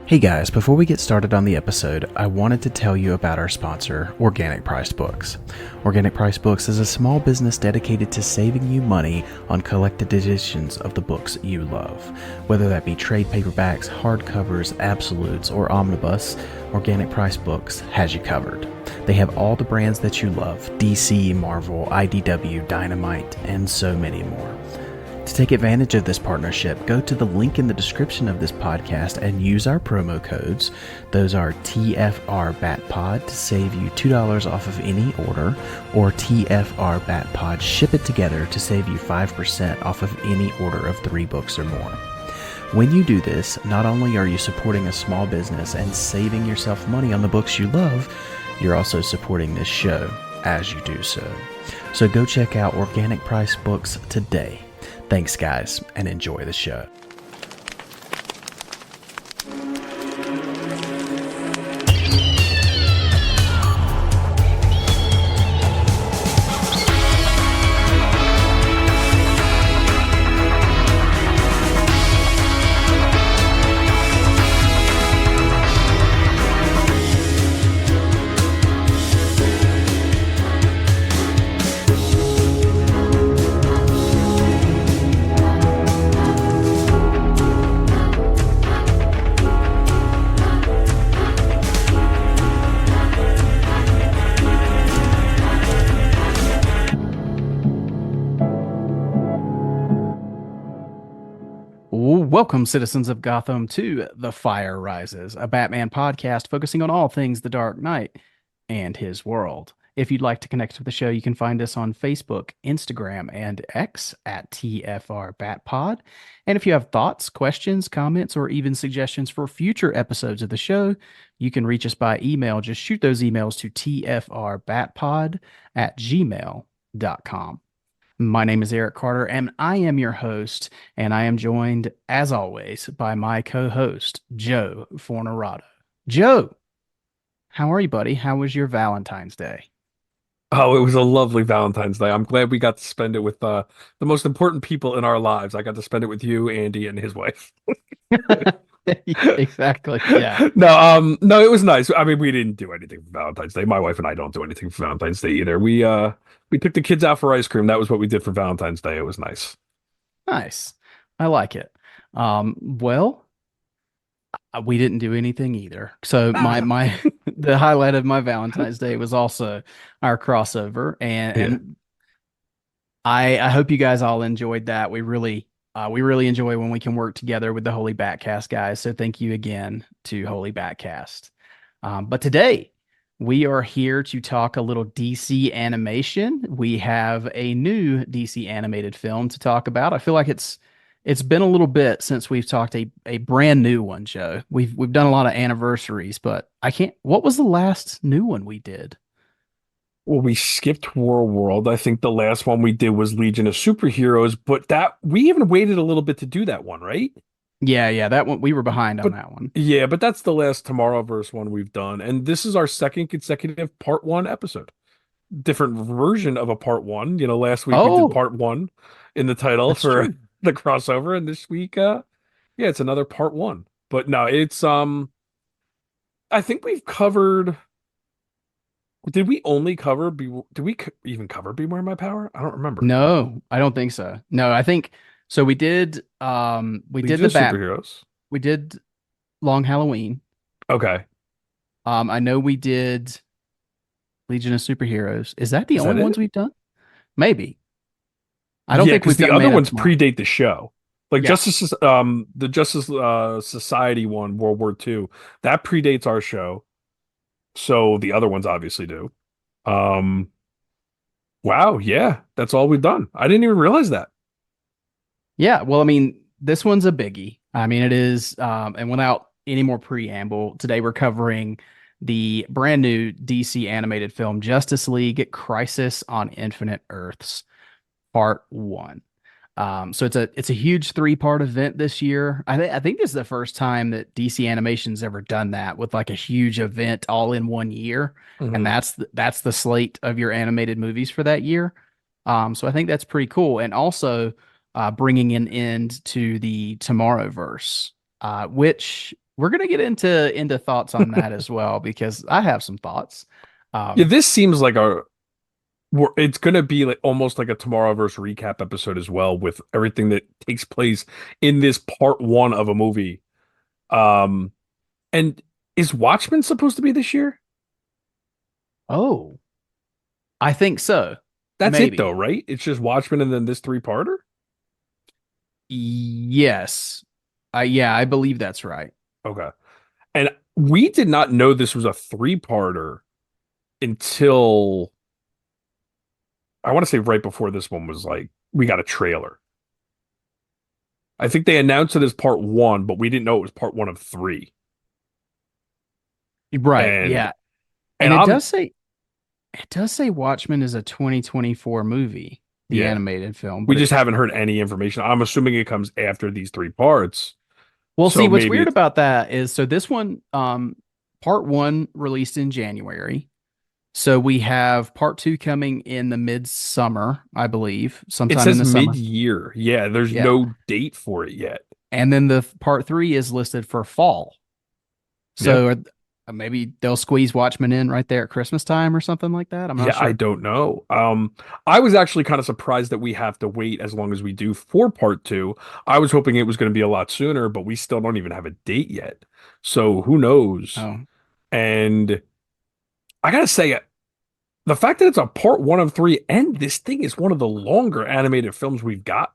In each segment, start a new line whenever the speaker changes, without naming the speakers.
Hey guys, before we get started on the episode, I wanted to tell you about our sponsor, Organic Priced Books. Organic Priced Books is a small business dedicated to saving you money on collected editions of the books you love. Whether that be trade paperbacks, hardcovers, absolutes, or omnibus, Organic Priced Books has you covered. They have all the brands that you love: DC, Marvel, IDW, Dynamite, and so many more. To take advantage of this partnership, go to the link in the description of this podcast and use our promo codes. Those are tfrbatpod to save you $2 off of any order, or tfrbatpod ship it together to save you 5% off of any order of 3 books or more. When you do this, not only are you supporting a small business and saving yourself money on the books you love, you're also supporting this show as you do so. So go check out Organic Price Books today. Thanks, guys, and enjoy the show. Welcome, citizens of Gotham, to The Fire Rises, a Batman podcast focusing on all things The Dark Knight and his world. If you'd like to connect with the show, you can find us on Facebook, Instagram, and X at tfrbatpod. And if you have thoughts, questions, comments, or even suggestions for future episodes of the show, you can reach us by email. Just shoot those emails to tfrbatpod@gmail.com. My name is Eric Carter, and I am your host, and I am joined, as always, by my co-host, Joe Fornerado. Joe, how are you, buddy? How was your Valentine's Day?
Oh, it was a lovely Valentine's Day. I'm glad we got to spend it with the most important people in our lives. I got to spend it with you, Andy, and his wife.
Exactly. Yeah.
No, it was nice. I mean, we didn't do anything for Valentine's Day. My wife and I don't do anything for Valentine's Day either. We took the kids out for ice cream. That was what we did for Valentine's Day. It was nice.
Nice. I like it. Well, we didn't do anything either. So my the highlight of my Valentine's Day was also our crossover, and
Yeah.
I hope you guys all enjoyed that. We really enjoy when we can work together with the Holy Batcast guys. So thank you again to Holy Batcast. But today we are here to talk a little DC animation. We have a new DC animated film to talk about. I feel like it's been a little bit since we've talked a brand new one, Joe. We've done a lot of anniversaries, but I can't. What was the last new one we did?
Well, we skipped War World. I think the last one we did was Legion of Superheroes, but that we even waited a little bit to do that one, right?
Yeah, that one we were behind on
But
that one.
yeah, but that's the last Tomorrowverse one we've done. And this is our second consecutive part one episode. Different version of a part one. You know, last week we did
Oh,
part one in the title
that's
for
true.
the crossover, and this week, yeah, it's another part one. But no, it's I think we've covered. Did we only cover did we even cover Beware My Power? I don't remember.
No, I don't think so. No, I think so. We did
Legion
the
of
bat.
Superheroes.
We did Long Halloween.
Okay.
I know we did Legion of Superheroes. Is that the
Is that
only ones
it?
we've done? Maybe. I don't
Yeah,
think
because
we've
the
done
other
Man of
ones
Tomorrow.
predate the show. Like
Yeah.
The Justice Society one, World War II, that predates our show. So the other ones obviously do. Um, wow, yeah, that's all we've done. I didn't even realize that.
Yeah. Well, I mean, this one's a biggie. I mean, it is. And without any more preamble, today we're covering the brand new DC animated film Justice League Crisis on Infinite Earths, Part One. So it's a huge 3-part event this year. I think this is the first time that DC Animation's ever done that with like a huge event all in one year, and
Hmm.
that's the slate of your animated movies for that year. So I think that's pretty cool, and also bringing an end to the Tomorrowverse, which
we're gonna get into thoughts on that as well because I have some thoughts.
Yeah,
Um,
this seems like it's gonna be like almost like a Tomorrowverse recap episode as well, with everything that takes place in this part one of a movie. Um, and is Watchmen supposed to be this year?
oh, I think so.
That's it though,
Maybe.
right? It's just Watchmen and then this three-parter?
Yes. Yeah, I believe that's right.
Okay. And we did not know this was a three-parter until I want to say right before this one was like we got a trailer. I think they announced it as part one, but we didn't know it was part one of three.
Right.
And
Yeah.
and
And it
I'm
does say Watchmen is a 2024 movie, the
yeah,
animated film,
we
but
just haven't heard any information. I'm assuming it comes after these three parts.
well, see,
So
what's
maybe
weird
it's
about that is so this one, part one released in January. So we have part two coming in the midsummer, I believe,
it
sometime in
says
the summer.
mid-year. Yeah, there's
Yeah.
no date for it yet.
And then the part three is listed for fall.
Yeah.
So maybe they'll squeeze Watchmen in right there at Christmas time or something like that. I'm not
Yeah, I
sure.
don't know. I was actually kind of surprised that we have to wait as long as we do for part two. I was hoping it was going to be a lot sooner, but we still don't even have a date yet. So who knows?
Oh,
And I gotta say, the fact that it's a part one of three, and this thing is one of the longer animated films we've got.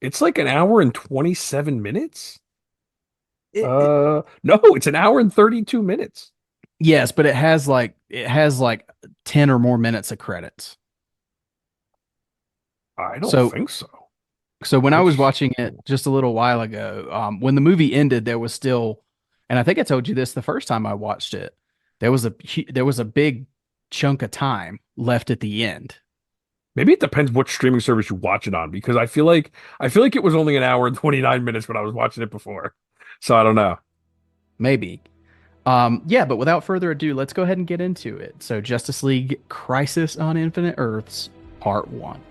It's like an hour and 27 minutes. No, it's an hour and 32 minutes.
yes, but it has like 10 or more minutes of credits.
I don't
So
think so.
so when I was
That's
watching it just a little while ago, when the movie ended, there was still, and I think I told you this the first time I watched it, there was a big chunk of time left at the end.
maybe it depends what streaming service you watch it on because I feel like it was only an hour and 29 minutes when I was watching it before. So I don't know.
Maybe. Yeah, but without further ado, let's go ahead and get into it. So Justice League Crisis on Infinite Earths, Part 1.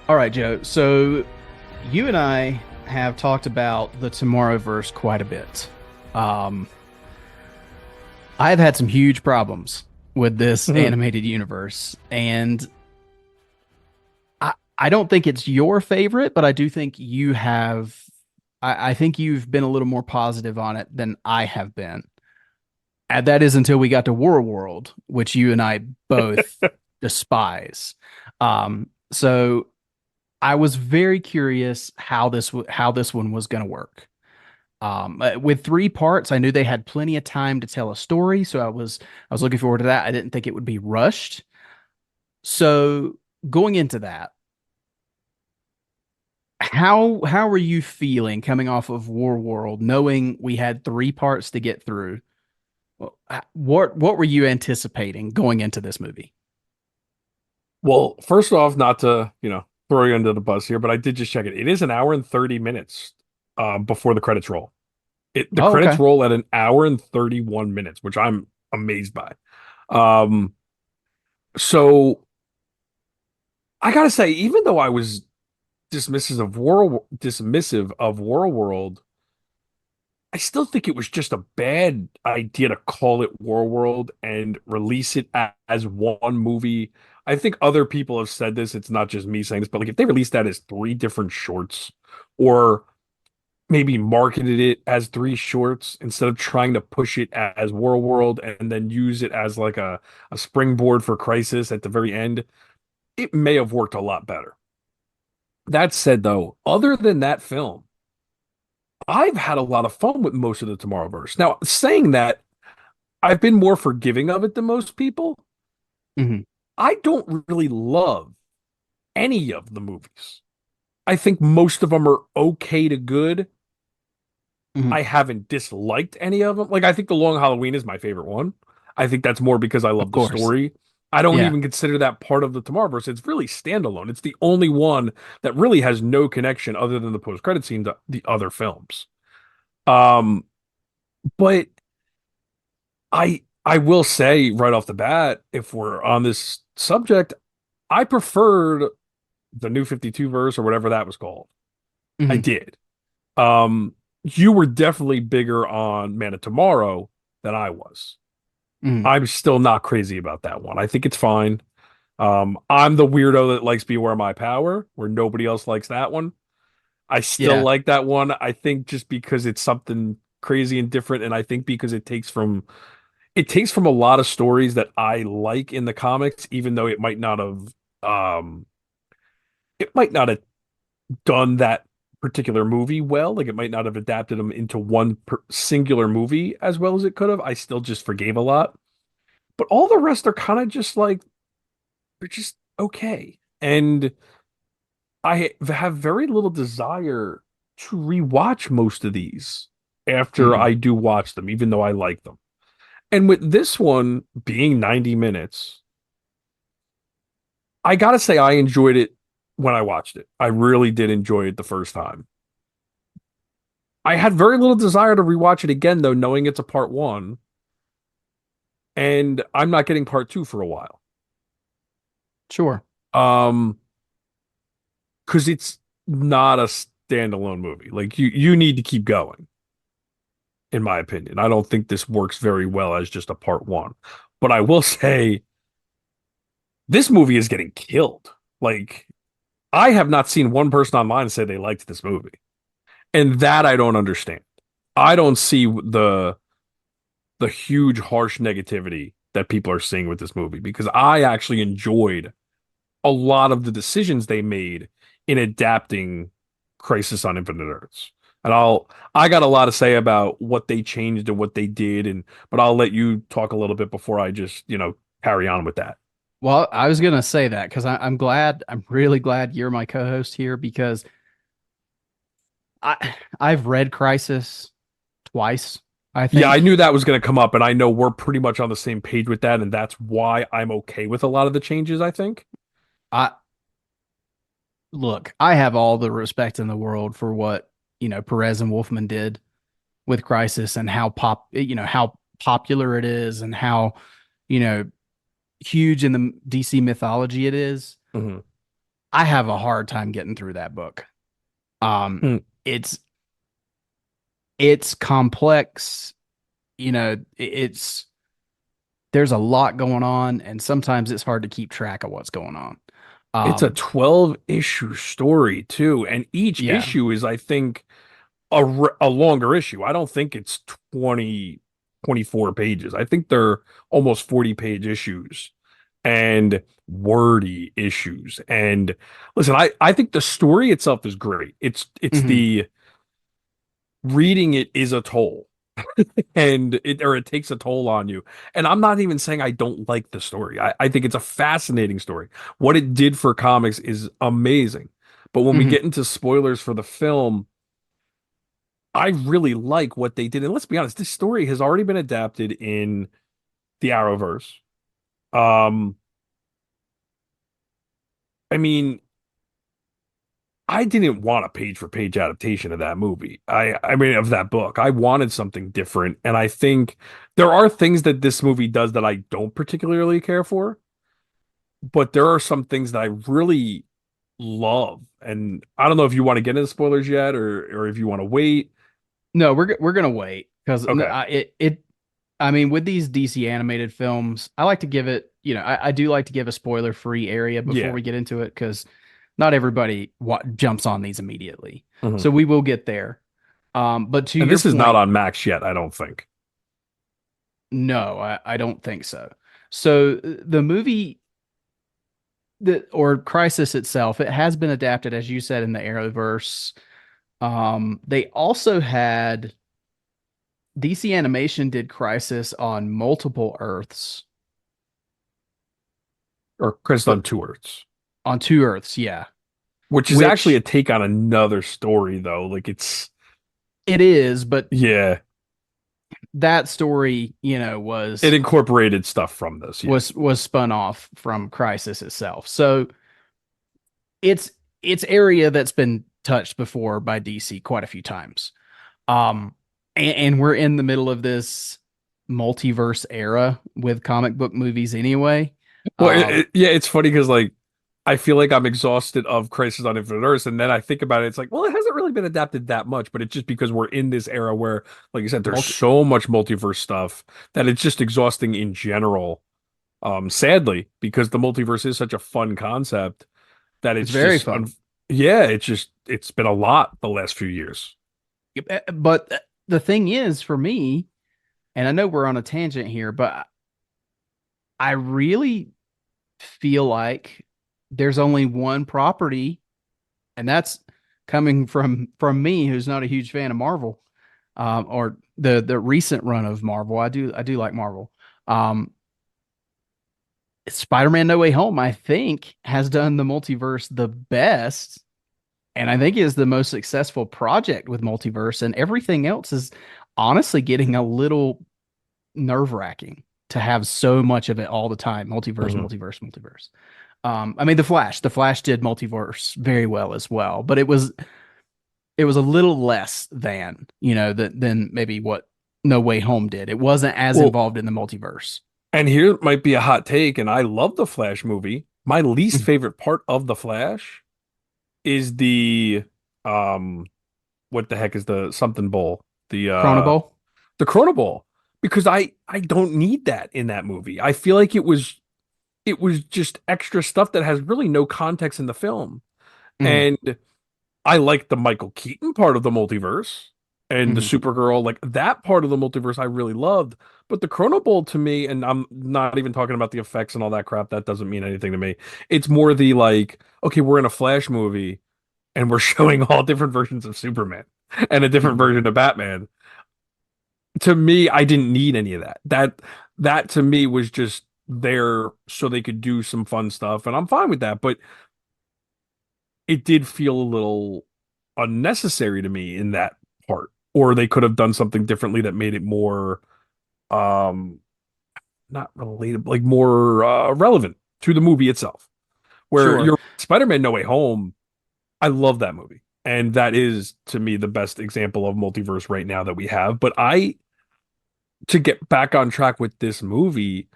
All right, Joe. So you and I have talked about the Tomorrowverse quite a bit. Um, I've had some huge problems with this
Mhm.
animated universe, and I don't think it's your favorite, but I do think you have. I think you've been a little more positive on it than I have been. And that is until we got to War World, which you and I both despise. So I was very curious how this one was going to work. With three parts, I knew they had plenty of time to tell a story, so I was looking forward to that. I didn't think it would be rushed. So going into that, how were you feeling coming off of War World, knowing we had three parts to get through? Well, what were you anticipating going into this movie?
Well, first off, not to, throw you under the bus here, but I did just check it. It is an hour and 30 minutes before the credits roll. The
Oh,
credits
okay.
roll at an hour and 31 minutes, which I'm amazed by. Um, so I gotta say, even though I was dismissive of World World, I still think it was just a bad idea to call it War World and release it as one movie. I think other people have said this. It's not just me saying this, but like if they released that as three different shorts, or maybe marketed it as three shorts instead of trying to push it as War World and then use it as like a springboard for Crisis at the very end, it may have worked a lot better. That said, though, other than that film, I've had a lot of fun with most of the Tomorrowverse. Now, saying that, I've been more forgiving of it than most people.
Hmm.
I don't really love any of the movies. I think most of them are okay to good.
Mhm.
I haven't disliked any of them. Like I think The Long Halloween is my favorite one. I think that's more because I
Of
love the
course.
story. I don't
Yeah.
even consider that part of the Tomorrowverse. It's really standalone. It's the only one that really has no connection other than the post-credit scene to the other films. Um, but I will say right off the bat, if we're on this subject, I preferred the New 52 verse or whatever that was called. I
Mhm.
did. You were definitely bigger on Man of Tomorrow than I was.
Mhm.
I'm still not crazy about that one. I think it's fine. I'm the weirdo that likes Beware My Power, where nobody else likes that one. I still
Yeah.
like that one. I think just because it's something crazy and different, and I think because it takes from a lot of stories that I like in the comics, even though um it might not have done that particular movie well. Like it might not have adapted them into one singular movie as well as it could have. I still just forgave a lot. But all the rest are kind of just like they're just okay. And I have very little desire to rewatch most of these after
Mhm.
I do watch them, even though I like them. And with this one being 90 minutes, I gotta say I enjoyed it when I watched it. I really did enjoy it the first time. I had very little desire to rewatch it again, though, knowing it's a part one, and I'm not getting part two for a while.
Sure.
Um, because it's not a standalone movie. Like you need to keep going, in my opinion. I don't think this works very well as just a part one. But I will say this movie is getting killed. Like I have not seen one person online say they liked this movie. And that I don't understand. I don't see the huge harsh negativity that people are seeing with this movie because I actually enjoyed a lot of the decisions they made in adapting Crisis on Infinite Earths. And I got a lot to say about what they changed and what they did and but I'll let you talk a little bit before I just, carry on with that.
Well, I was gonna say that because I'm glad, I'm really glad you're my co-host here because I've read Crisis twice, I
Yeah, I
think.
knew that was going to come up and I know we're pretty much on the same page with that and that's why I'm okay with a lot of the changes, I think.
I Look, I have all the respect in the world for what, Perez and Wolfman did with Crisis and how popular it is and how, you know, huge in the DC mythology it is.
Mhm.
I have a hard time getting through that book. Um,
Mm.
it's it's complex, it's there's a lot going on, and sometimes it's hard to keep track of what's going on.
It's a
Um,
12 issue story too, and each
yeah.
issue is, I think, a longer issue. I don't think it's 24 pages. I think they're almost 40-page issues and wordy issues. And listen, I think the story itself is great. It's
Mhm.
the reading it is a toll and it takes a toll on you. And I'm not even saying I don't like the story. I think it's a fascinating story. What it did for comics is amazing. But when we
Mhm.
get into spoilers for the film, I really like what they did. And let's be honest, this story has already been adapted in the Arrowverse. Um, I mean, I didn't want a page for page adaptation of that movie. I mean of that book. I wanted something different. And I think there are things that this movie does that I don't particularly care for, but there are some things that I really love. And I don't know if you want to get into spoilers yet or if you want to wait.
No, we're gonna wait because
Okay.
I mean, with these DC animated films, I like to give it, I do like to give a spoiler free area before
Yeah.
we get into it because not everybody jumps on these immediately.
Mhm.
So we will get there. But to
And
your
this is not
point,
on Max yet, I don't think.
no, I don't think so. So the movie or Crisis itself, it has been adapted, as you said, in the Arrowverse. They also had DC Animation did Crisis on multiple Earths.
Or Chris
So
on two Earths.
on two Earths, yeah.
Which is actually a
which
take on another story, though. Like it's,
it is, but
yeah,
that story,
it incorporated stuff from this. Yeah.
was spun off from Crisis itself. So it's area that's been touched before by DC quite a few times. Um, and we're in the middle of this multiverse era with comic book movies anyway.
Well,
Um,
yeah, it's funny because like I feel like I'm exhausted of Crisis on Infinite Earths, and then I think about it, it's like, well, it hasn't really been adapted that much, but it's just because we're in this era where, like you said, there's
multi
so much multiverse stuff that it's just exhausting in general. Sadly, because the multiverse is such a fun concept that
it's
it's
very
just,
fun.
yeah, it's been a lot the last few years.
But the thing is, for me, and I know we're on a tangent here, but I really feel like there's only one property, and that's coming from me, who's not a huge fan of Marvel, or the recent run of Marvel. I do like Marvel. Um, Spider-Man: No Way Home, I think, has done the multiverse the best, and I think is the most successful project with multiverse, and everything else is honestly getting a little nerve-wracking to have so much of it all the time. Multiverse,
Mhm.
multiverse, multiverse. I mean, the Flash did multiverse very well as well, but it was a little less than, than maybe what No Way Home did. It wasn't as
Well,
involved in the multiverse.
and here might be a hot take, and I love the Flash movie. My least
Mhm.
favorite part of the Flash is the um what the heck is the something bowl?
Chronoball.
The Chrono Ball. Because I don't need that in that movie. I feel like it was just extra stuff that has really no context in the film.
Mhm.
And I like the Michael Keaton part of the multiverse and the
Mhm.
Supergirl, like that part of the multiverse I really loved. But the Chrono Bowl to me, and I'm not even talking about the effects and all that crap, that doesn't mean anything to me. It's more the like, okay, we're in a Flash movie and we're showing all different versions of Superman and a different
Mhm.
version of Batman. To me, I didn't need any of that. That to me was just there so they could do some fun stuff, and I'm fine with that. But it did feel a little unnecessary to me in that part. Or they could have done something differently that made it more um not relatable, like more relevant to the movie itself. Where
Sure.
you're Spider-Man No Way Home, I love that movie. And that is to me the best example of multiverse right now that we have. But I to get back on track with this movie,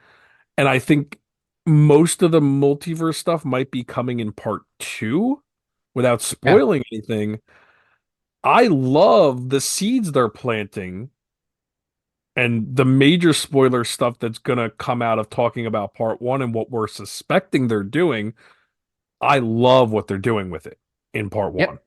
and I think most of the multiverse stuff might be coming in part two without
Yeah.
spoiling anything. I love the seeds they're planting and the major spoiler stuff that's going to come out of talking about part one and what we're suspecting they're doing. I love what they're doing with it in part one.
Yep.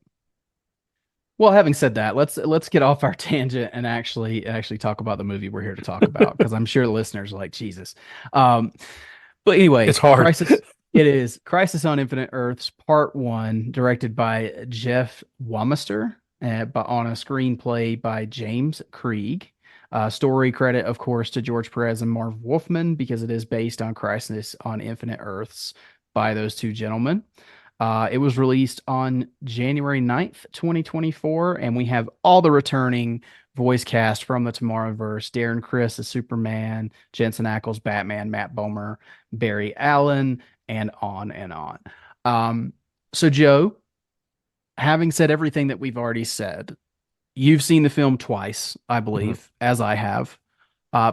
Well, having said that, let's get off our tangent and actually talk about the movie we're here to talk about, because I'm sure listeners are like Jesus. Um, but
It's
anyway,
hard.
Crisis. It is Crisis on Infinite Earths Part One, directed by Jeff Wamister, but on a screenplay by James Krieg. Story credit, of course, to George Perez and Marv Wolfman, because it is based on Crisis on Infinite Earths by those two gentlemen. It was released on January 9th, 2024, and we have all the returning voice cast from the Tomorrowverse: Darren Criss as Superman, Jensen Ackles Batman, Matt Bomer, Barry Allen, and on and on. Um, so, Joe, having said everything that we've already said, you've seen the film twice, I
Mhm.
believe, as I have.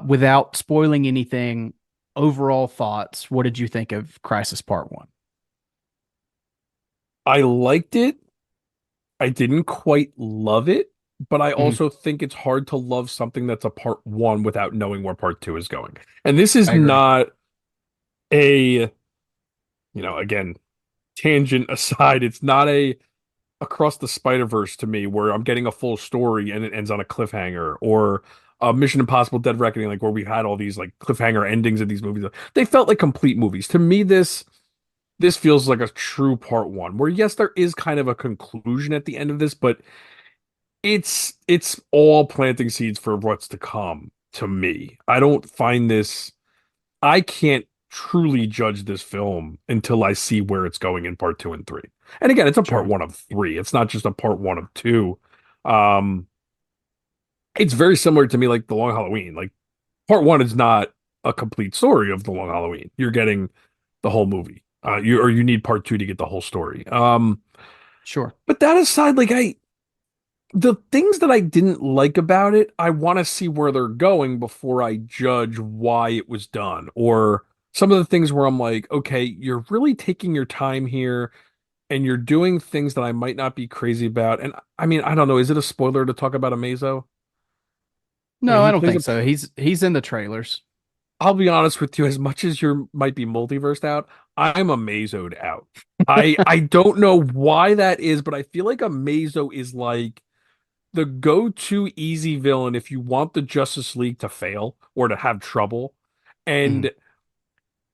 Without spoiling anything, overall thoughts, what did you think of Crisis Part One?
I liked it. I didn't quite love it, but I
Mhm.
also think it's hard to love something that's a part one without knowing where part two is going. And this is
I agree.
not a, again, tangent aside, it's not a across the Spider-Verse to me where I'm getting a full story and it ends on a cliffhanger or Mission Impossible Dead Reckoning, like where we had all these like cliffhanger endings in these movies. They felt like complete movies. To me, this feels like a true part one, where yes, there is kind of a conclusion at the end of this, but it's all planting seeds for what's to come to me. I don't find this I can't truly judge this film until I see where it's going in part two and three. And again, it's a part
Sure.
one of three. It's not just a part one of two. Um, it's very similar to me, like The Long Halloween. Like part one is not a complete story of The Long Halloween. You're getting the whole movie. You need part two to get the whole story.
Sure.
But that aside, the things that I didn't like about it, I want to see where they're going before I judge why it was done. Or some of the things where I'm like, okay, you're really taking your time here and you're doing things that I might not be crazy about. And I mean, I don't know, is it a spoiler to talk about Amazo? I mean,
No,
he
I don't
plays
think
a
so. He's in the trailers.
I'll be honest with you, as much as you might be multiversed out, I'm Amazo'd out. I don't know why that is, but I feel like Amazo is like the go-to easy villain if you want the Justice League to fail or to have trouble.
Mhm.
And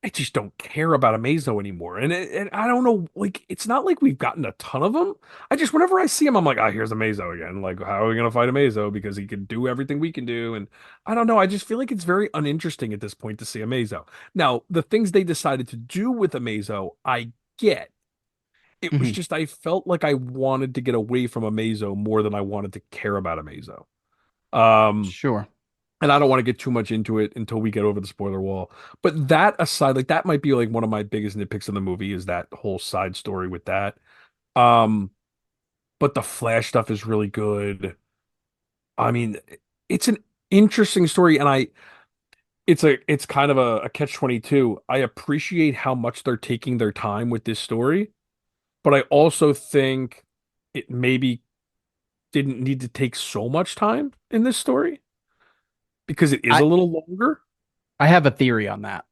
I just don't care about Amazo anymore. And I don't know, like it's not like we've gotten a ton of them. I just whenever I see him, I'm like, ah, here's Amazo again. Like, how are we gonna fight Amazo? Because he can do everything we can do. And I don't know. I just feel like it's very uninteresting at this point to see Amazo. Now, the things they decided to do with Amazo, I get. It was
Mhm.
just I felt like I wanted to get away from Amazo more than I wanted to care about Amazo. Um,
Sure.
and I don't want to get too much into it until we get over the spoiler wall. But that aside, like that might be like one of my biggest nitpicks in the movie is that whole side story with that. Um, but the Flash stuff is really good. I mean, it's an interesting story, and it's kind of a catch 22. I appreciate how much they're taking their time with this story, but I also think it maybe didn't need to take so much time in this story because it is
I
a little longer.
I have a theory on that.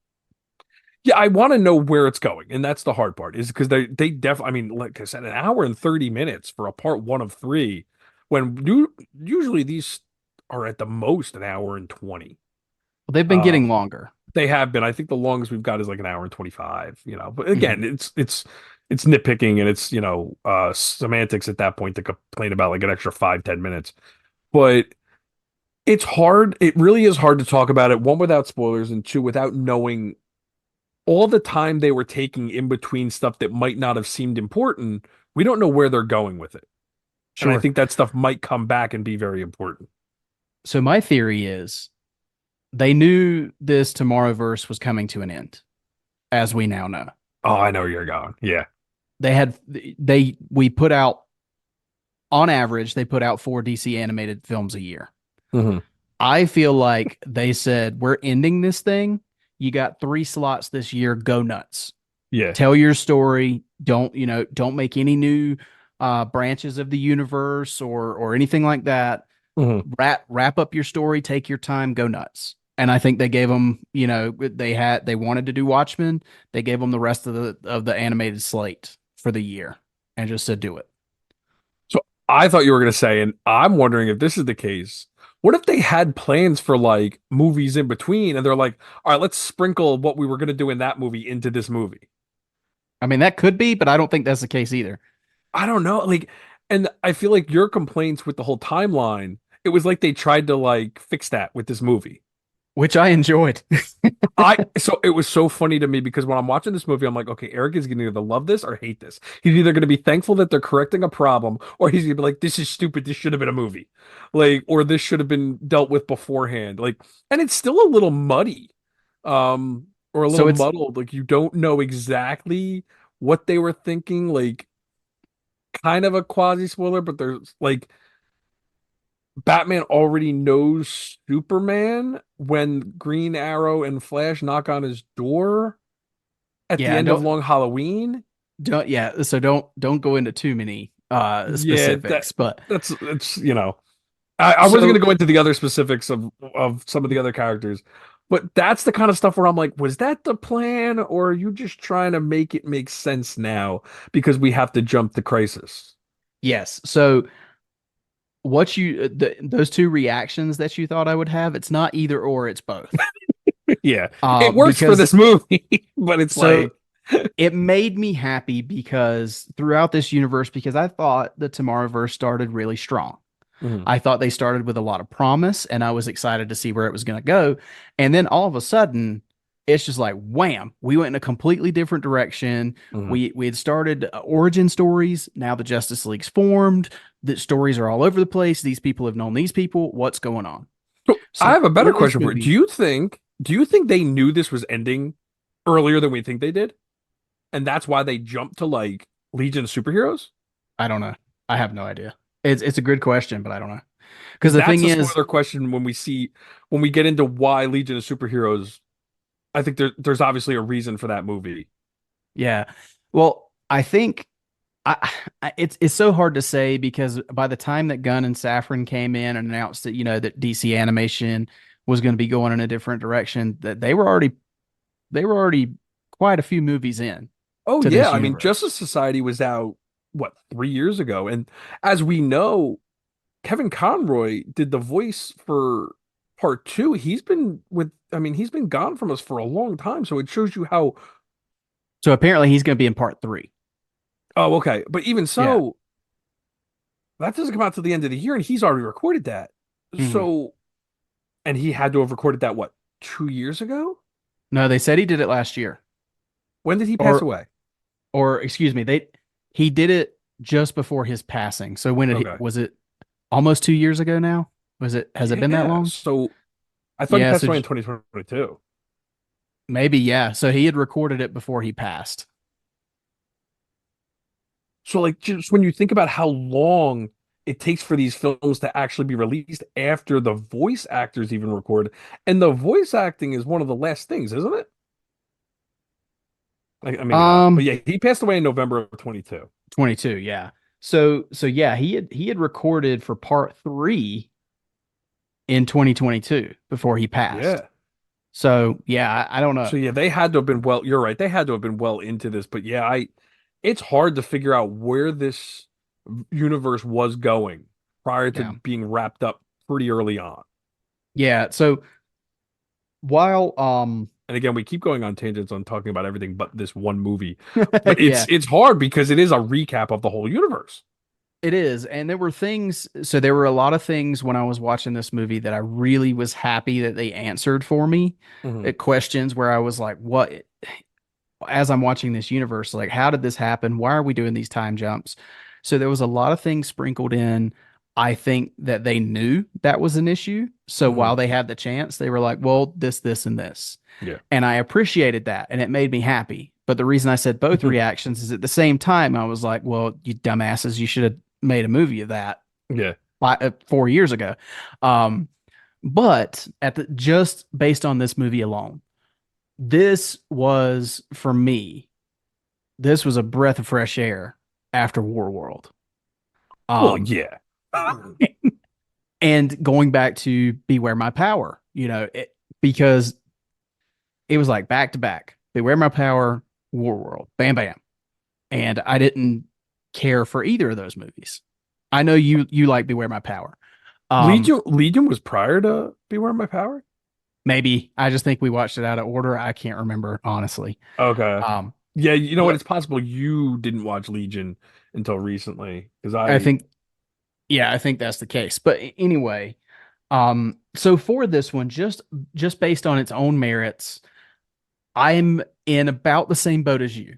Yeah, I want to know where it's going, and that's the hard part. Is because I mean, like I said, an hour and 30 minutes for a part one of three, when usually these are at the most an hour and 20.
Well, they've been getting
Um,
longer.
they have been. I think the longest we've got is like an hour and 25. But
Mhm.
again, it's nitpicking and it's semantics at that point to complain about like an extra 5-10 minutes. But it's hard. It really is hard to talk about it. One, without spoilers, and two, without knowing all the time they were taking in between stuff that might not have seemed important. We don't know where they're going with it. And I
Sure.
think that stuff might come back and be very important.
So my theory is they knew this Tomorrowverse was coming to an end, as we now know.
Oh, I know where you're going. Yeah.
They had they we put out on average they put out 4 DC animated films a year.
Hmm.
I feel like they said we're ending this thing. You got 3 slots this year. Go nuts.
Yeah.
Tell your story. Don't make any new branches of the universe or anything like that.
Hmm.
Wrap up your story. Take your time. Go nuts. And I think they gave them, they wanted to do Watchmen. They gave them the rest of the animated slate for the year and just said do it.
So I thought you were going to say, and I'm wondering if this is the case. What if they had plans for like movies in between and they're like, all right, let's sprinkle what we were going to do in that movie into this movie?
I mean, that could be, but I don't think that's the case either.
I don't know. And I feel like your complaints with the whole timeline, it was like they tried to like fix that with this movie.
Which I enjoyed.
So it was so funny to me because when I'm watching this movie, I'm like, okay, Eric is gonna either love this or hate this. He's either gonna be thankful that they're correcting a problem, or he's gonna be like, this is stupid. This should have been a movie. Like, or this should have been dealt with beforehand. Like, and it's still a little muddy, or a little
So it's
muddled. Like you don't know exactly what they were thinking. Like, kind of a quasi spoiler, but there's like Batman already knows Superman when Green Arrow and Flash knock on his door at the
yeah,
end of Long Halloween.
don't yeah, so don't go into too many
Yeah,
specifics, but
that's it's I wasn't
so
gonna go into the other specifics of some of the other characters, but that's the kind of stuff where I'm like, was that the plan, or are you just trying to make it make sense now because we have to jump to Crisis?
yes. So those two reactions that you thought I would have, it's not either or, it's both.
Yeah, it works for
Because
this movie, but it's
so
like,
it made me happy because throughout this universe, because I thought the Tomorrowverse started really strong.
mhm.
I thought they started with a lot of promise, and I was excited to see where it was going to go. And then all of a sudden, it's just like wham, we went in a completely different direction.
Mhm.
We had started origin stories. Now the Justice League's formed. The stories are all over the place. These people have known these people. What's going on?
So I
So
have a better
in this
question for you.
movie,
Do you think they knew this was ending earlier than we think they did? And that's why they jumped to like Legion of Superheroes?
I don't know. I have no idea. It's a good question, but I don't know. Because
Because
the
that's
thing
a
is,
spoiler question when we get into why Legion of Superheroes. I think there's obviously a reason for that movie.
yeah. Well, I think it's so hard to say because by the time that Gunn and Safran came in and announced that that DC animation was going to be going in a different direction, that they were already quite a few movies in
Oh
to
yeah,
this
I mean
universe.
Justice Society was out what 3 years ago, and as we know, Kevin Conroy did the voice for part two. He's been gone from us for a long time, so it shows you how.
So apparently he's going to be in part three.
Oh, okay, but even
Yeah.
so, that doesn't come out till the end of the year, and he's already recorded that.
Mhm.
So, and he had to have recorded that what 2 years ago?
No, they said he did it last year,
When did he pass
or
away?
or excuse me, he did it just before his passing. So when
Okay,
was it almost 2 years ago now? Has it been that
yeah.
long?
So I thought he
Yeah,
passed
so
away in 2022.
maybe, yeah. So he had recorded it before he passed.
So, like, just when you think about how long it takes for these films to actually be released after the voice actors even record, and the voice acting is one of the last things, isn't it? Maybe not, but
Um,
yeah, he passed away in November of 22.
22, yeah. So yeah, he had recorded for part 3 in 2022 before he passed.
Yeah.
So yeah, I don't know.
So yeah, they had to have been well. You're right. They had to have been well into this, but yeah, it's hard to figure out where this universe was going prior to
Yeah.
being wrapped up pretty early on.
Yeah. So while
And again, we keep going on tangents on talking about everything but this one movie. But
yeah,
it's hard because it is a recap of the whole universe.
it is. And there were a lot of things when I was watching this movie that I really was happy that they answered for me.
Hmm.
Questions where I was like, what, as I'm watching this universe, like, how did this happen? Why are we doing these time jumps? So there was a lot of things sprinkled in. I think that they knew that was an issue. So
Hmm.
while they had the chance, they were like, well, this, and this.
Yeah.
And I appreciated that. And it made me happy. But the reason I said both reactions is at the same time, I was like, well, you dumbasses, you should have made a movie of that
Yeah.
4 years ago. Um, but just based on this movie alone, this was for me, this was a breath of fresh air after War World.
Well,
Um,
yeah.
and going back to Beware My Power, because it was like back to back, Beware My Power, War World, bam, bam. And I didn't care for either of those movies. I know you like Beware My Power. Um,
Legion was prior to Beware My Power?
maybe I just think we watched it out of order. I can't remember honestly.
Okay.
Um,
Yeah, you know what?
but
It's possible you didn't watch Legion until recently. Because
I
I
think yeah, I think that's the case. But anyway, so for this one, just based on its own merits, I'm in about the same boat as you.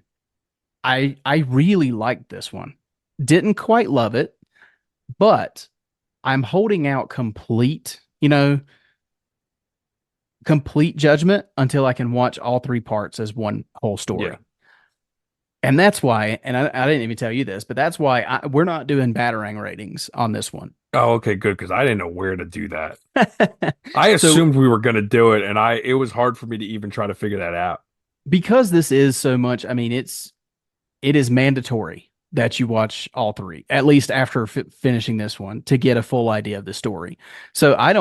I really liked this one. Didn't quite love it, but I'm holding out complete judgment until I can watch all three parts as one whole
yeah.
story. And that's why, and I didn't even tell you this, but that's why we're not doing Batarang ratings on this one.
Oh, okay, good, because I didn't know where to do that. I
So
assumed we were gonna do it, and it was hard for me to even try to figure that out.
because this is so much, I mean, it is mandatory that you watch all three, at least after finishing this one to get a full idea of the story. So I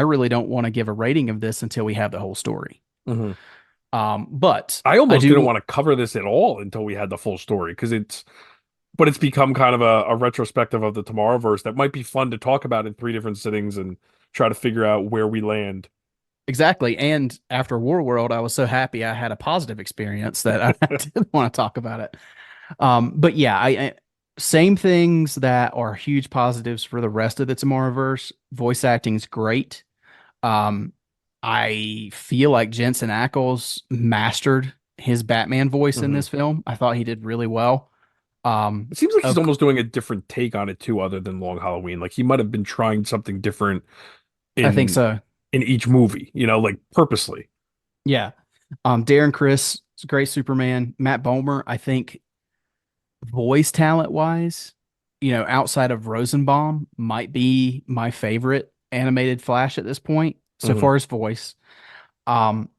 really don't want to give a rating of this until we have the whole story.
Hmm.
But
I
I
almost didn't
do
want to cover this at all until we had the full story because but it's become kind of a retrospective of the Tomorrowverse that might be fun to talk about in three different sittings and try to figure out where we land.
exactly. And after War World, I was so happy I had a positive experience that I didn't want to talk about it. But yeah, same things that are huge positives for the rest of the Tomorrowverse. Voice acting is great. Um, I feel like Jensen Ackles mastered his Batman voice in
Hmm.
this film. I thought he did really well.
It seems like he's
Of
almost doing a different take on it too, other than Long Halloween. Like he might have been trying something different
I think
in
so.
in each movie, like purposely.
Yeah. Darren Criss is a great Superman. Matt Bomer, I think voice talent wise, outside of Rosenbaum, might be my favorite animated Flash at this point, so
Hmm.
far as voice. Um,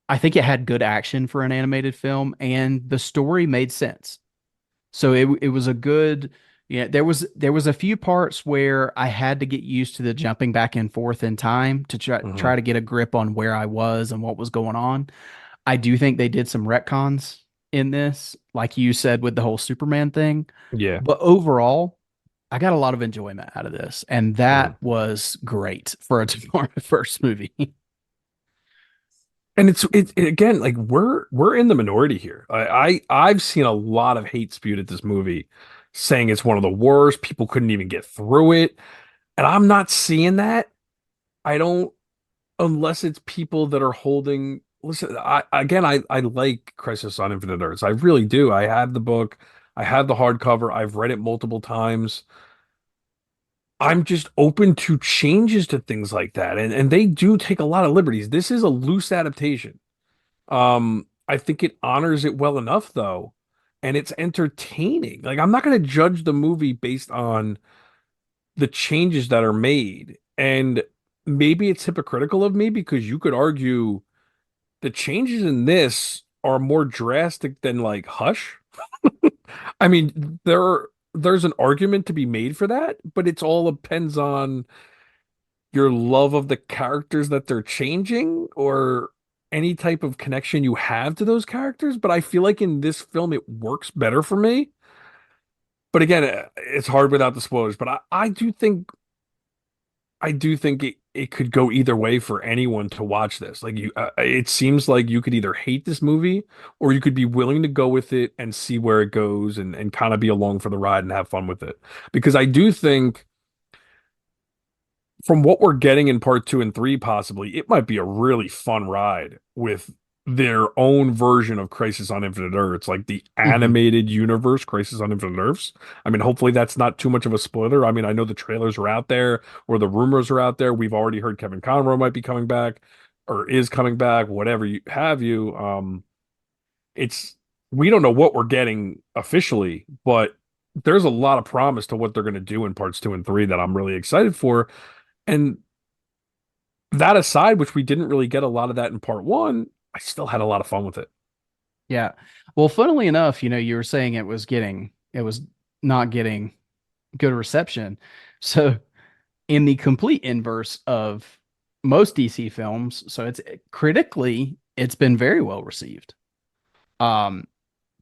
I think it had good action for an animated film, and the story made sense. So it was a good, yeah. There was a few parts where I had to get used to the jumping back and forth in time to
Hmm.
try to get a grip on where I was and what was going on. I do think they did some retcons in this, like you said with the whole Superman thing.
Yeah.
But overall, I got a lot of enjoyment out of this, and
Mhm.
that was great for a Tomorrowverse movie.
And again, like we're in the minority here. I've seen a lot of hate spewed at this movie, saying it's one of the worst. People couldn't even get through it, and I'm not seeing that. I don't, unless it's people that are holding. Listen, I like Crisis on Infinite Earths. I really do. I have the book. I have the hardcover. I've read it multiple times. I'm just open to changes to things like that, and they do take a lot of liberties. This is a loose adaptation. I think it honors it well enough though, and it's entertaining. Like I'm not going to judge the movie based on the changes that are made. And maybe it's hypocritical of me because you could argue the changes in this are more drastic than like Hush. I mean, there's an argument to be made for that, but it's all depends on your love of the characters that they're changing or any type of connection you have to those characters. But I feel like in this film, it works better for me. But again, it's hard without the spoilers. But I do think it could go either way for anyone to watch this. Like it seems like you could either hate this movie or you could be willing to go with it and see where it goes and kind of be along for the ride and have fun with it. Because I do think from what we're getting in part two and three, possibly, it might be a really fun ride with their own version of Crisis on Infinite Earths, like the
Mhm.
animated universe Crisis on Infinite Earths. I mean, hopefully that's not too much of a spoiler. I mean, I know the trailers are out there or the rumors are out there. We've already heard Kevin Conroy might be coming back or is coming back, whatever you have you. It's we don't know what we're getting officially, but there's a lot of promise to what they're going to do in parts two and three that I'm really excited for. And that aside, which we didn't really get a lot of that in part one, I still had a lot of fun with it.
Yeah. Well, funnily enough, you were saying it was not getting good reception. So in the complete inverse of most DC films, so it's critically, it's been very well received. Um,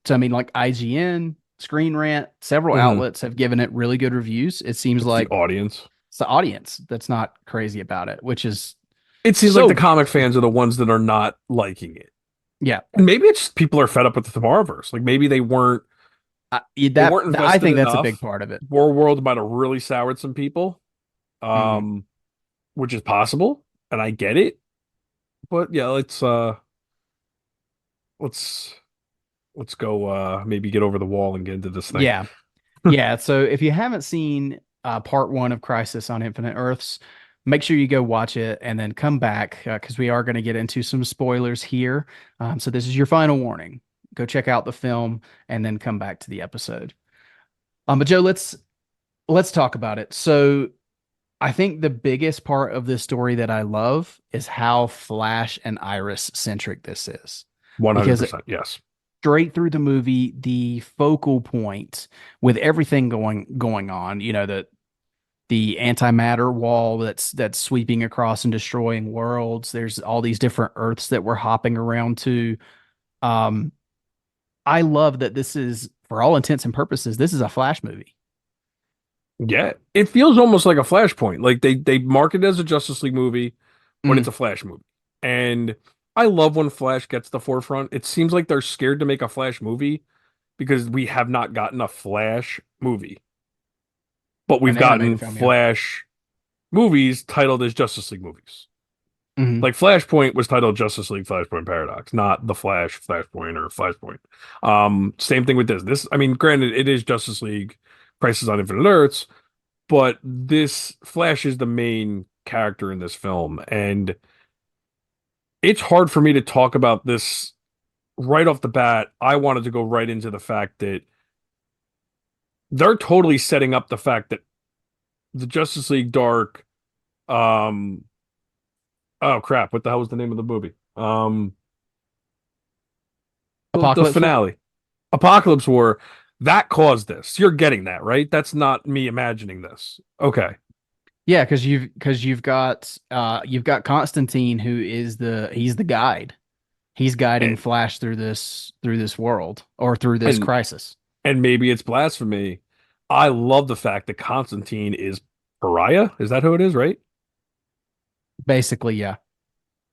so I mean, like IGN, Screen Rant, several
Hmm.
outlets have given it really good reviews. It seems
It's the
like
audience.
it's the audience that's not crazy about it, which is
It seems like
so
the
weird.
comic fans are the ones that are not liking it.
Yeah.
And maybe it's just people are fed up with the Tomorrowverse. Like maybe they weren't
I
invested
think that's a big
enough.
part of it.
War World might have really soured some people,
Hmm.
um, which is possible, and I get it. But yeah, let's let's go maybe get over the wall and get into this thing.
Yeah. Yeah. So if you haven't seen part one of Crisis on Infinite Earths, make sure you go watch it and then come back because we are going to get into some spoilers here. So this is your final warning. Go check out the film and then come back to the episode. But Joe, let's talk about it. So I think the biggest part of this story that I love is how Flash and Iris centric this is. Because
100%. Yes.
straight through the movie, the focal point with everything going on, the antimatter wall that's sweeping across and destroying worlds. There's all these different Earths that we're hopping around to. Um, I love that this is, for all intents and purposes, this is a Flash movie.
Yeah, it feels almost like a Flashpoint. Like they market it as a Justice League movie, but it's
Mm.
a Flash movie. And I love when Flash gets the forefront. It seems like they're scared to make a Flash movie because we have not gotten a Flash movie, but we've
An
gotten
animated film, yeah.
Flash movies titled as Justice League movies.
Mhm.
Like Flashpoint was titled Justice League Flashpoint Paradox, not The Flash, Flashpoint, or Flashpoint. Same thing with this. I mean, granted, it is Justice League Crisis on Infinite Earths, but this Flash is the main character in this film, and it's hard for me to talk about this right off the bat. I wanted to go right into the fact that they're totally setting up the fact that the Justice League Dark, um, oh crap, what the hell was the name of the movie? The
Apocalypse War.
finale, Apocalypse War, that caused this. You're getting that, right? That's not me imagining this. Okay.
Yeah, you've got Constantine, who is he's the guide. He's guiding
And
Flash through this world, or through this
and
crisis.
and maybe it's blasphemy. I love the fact that Constantine is pariah. Is that who it is, right?
Basically, yeah.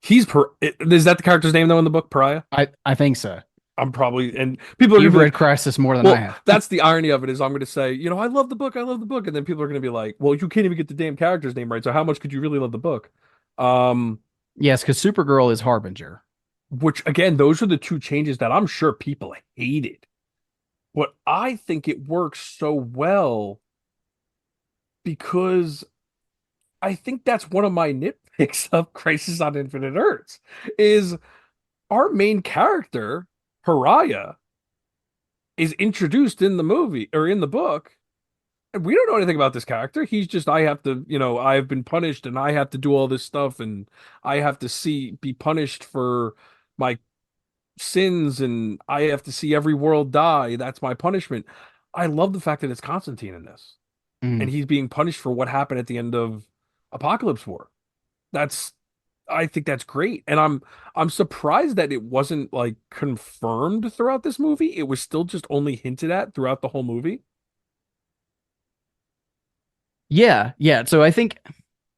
Is that the character's name though in the book, Pariah?
I think so.
I'm probably, and people are gonna
You've
be
read
like,
Crisis more than I
well,
have.
that's the irony of it is I'm gonna say, I love the book, and then people are gonna be like, well, you can't even get the damn character's name right, so how much could you really love the book? Um,
Yes, because Supergirl is Harbinger.
which again, those are the two changes that I'm sure people hated. But I think it works so well because I think that's one of my nitpicks of Crisis on Infinite Earths is our main character, Pariah, is introduced in the movie or in the book. And we don't know anything about this character. He's just, I have to, I've been punished and I have to do all this stuff and I have to be punished for my sins and I have to see every world die. That's my punishment. I love the fact that it's Constantine in this and
Mm.
he's being punished for what happened at the end of Apocalypse War. That's I think that's great. And I'm surprised that it wasn't like confirmed throughout this movie. It was still just only hinted at throughout the whole movie.
Yeah, yeah. So I think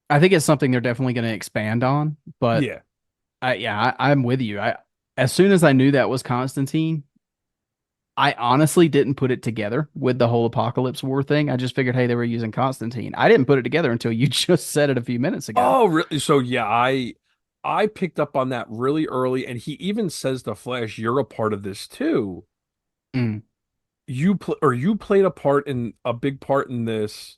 it's something they're definitely going to expand on. But
Yeah.
I'm with you. I As soon as I knew that was Constantine, I honestly didn't put it together with the whole Apocalypse War thing. I just figured, hey, they were using Constantine. I didn't put it together until you just said it a few minutes ago.
Oh, really? So yeah, I picked up on that really early and he even says to Flash, "You're a part of this too.
Mm.
You played a big part in this."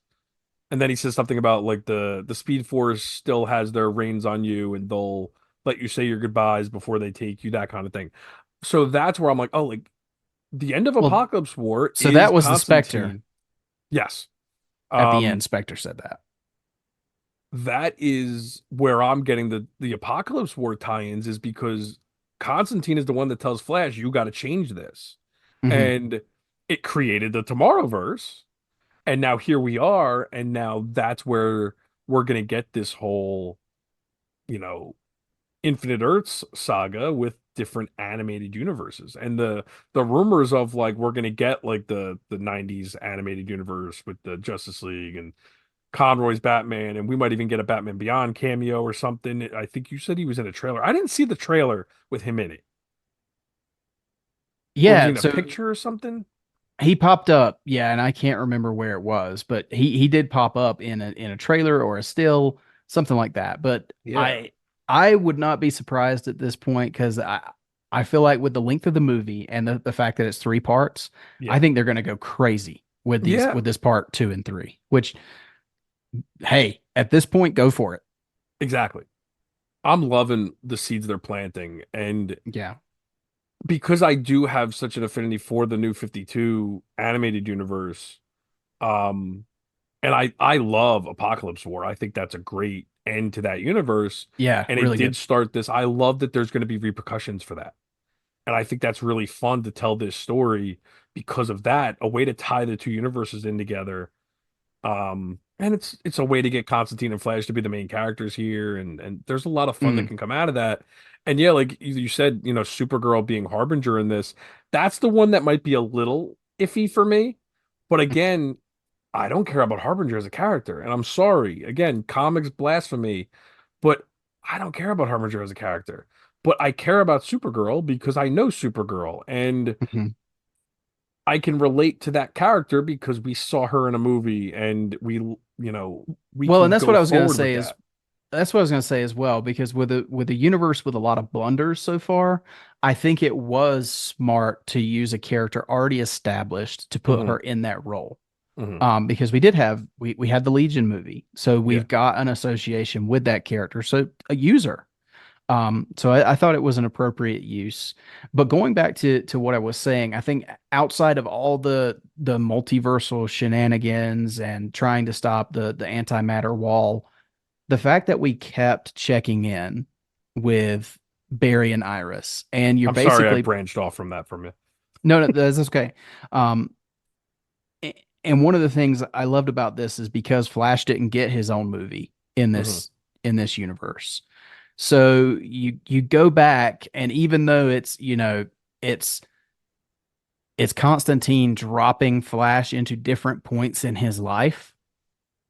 And then he says something about like the Speed Force still has their reins on you and they'll let you say your goodbyes before they take you, that kind of thing. So that's where I'm like, oh, like the end of
Well,
Apocalypse War
so
is
that was the Spectre
Constantine. Yes.
at the end.
Um,
Spectre said that.
that is where I'm getting the Apocalypse War tie-ins is because Constantine is the one that tells Flash, you got to change this.
Hmm.
And it created the Tomorrowverse. And now here we are, and now that's where we're gonna get this whole, you know, Infinite Earths saga with different animated universes. And the rumors of like we're gonna get like the 90s animated universe with the Justice League and Conroy's Batman, and we might even get a Batman Beyond cameo or something. I think you said he was in a trailer. I didn't see the trailer with him in it. Or was he
Yeah,
in a
so
picture or something?
he popped up. Yeah, and I can't remember where it was, but he did pop up in a trailer or a still, something like that. But
Yeah.
I would not be surprised at this point because I feel like with the length of the movie and the fact that it's three parts, I
Yeah.
think they're going to go crazy
Yeah,
with this part two and three. Which, hey, at this point, go for it.
exactly. I'm loving the seeds they're planting. And
Yeah.
because I do have such an affinity for the new 52 animated universe, um, and I love Apocalypse War. I think that's a great end to that universe.
Yeah,
And it
really
did
good.
start this. I love that there's going to be repercussions for that. And I think that's really fun to tell this story because of that, a way to tie the two universes in together. And it's a way to get Constantine and Flash to be the main characters here, and there's a lot of fun that
Mm,
can come out of that. And yeah, like you said, Supergirl being Harbinger in this, that's the one that might be a little iffy for me. But again, I don't care about Harbinger as a character, and I'm sorry. Again, comics blasphemy, but I don't care about Harbinger as a character. But I care about Supergirl because I know Supergirl, and
mhm.
I can relate to that character because we saw her in a movie and we
Well, and
can
that's
go
what I was going to
forward with
say is
that.
that's what I was going to say as well, because with a universe with a lot of blunders so far, I think it was smart to use a character already established to put
Hmm.
her in that role.
Hmm.
Because we had the Legion movie, so
Yeah.
we've got an association with that character, so a user. So I thought it was an appropriate use. But going back to what I was saying, I think outside of all the multiversal shenanigans and trying to stop the antimatter wall, the fact that we kept checking in with Barry and Iris, and you're
I'm sorry I
basically
branched off from that from you.
no, that's okay. Um, and one of the things I loved about this is because Flash didn't get his own movie in
Hmm.
this universe. So you go back, and even though it's it's Constantine dropping Flash into different points in his life.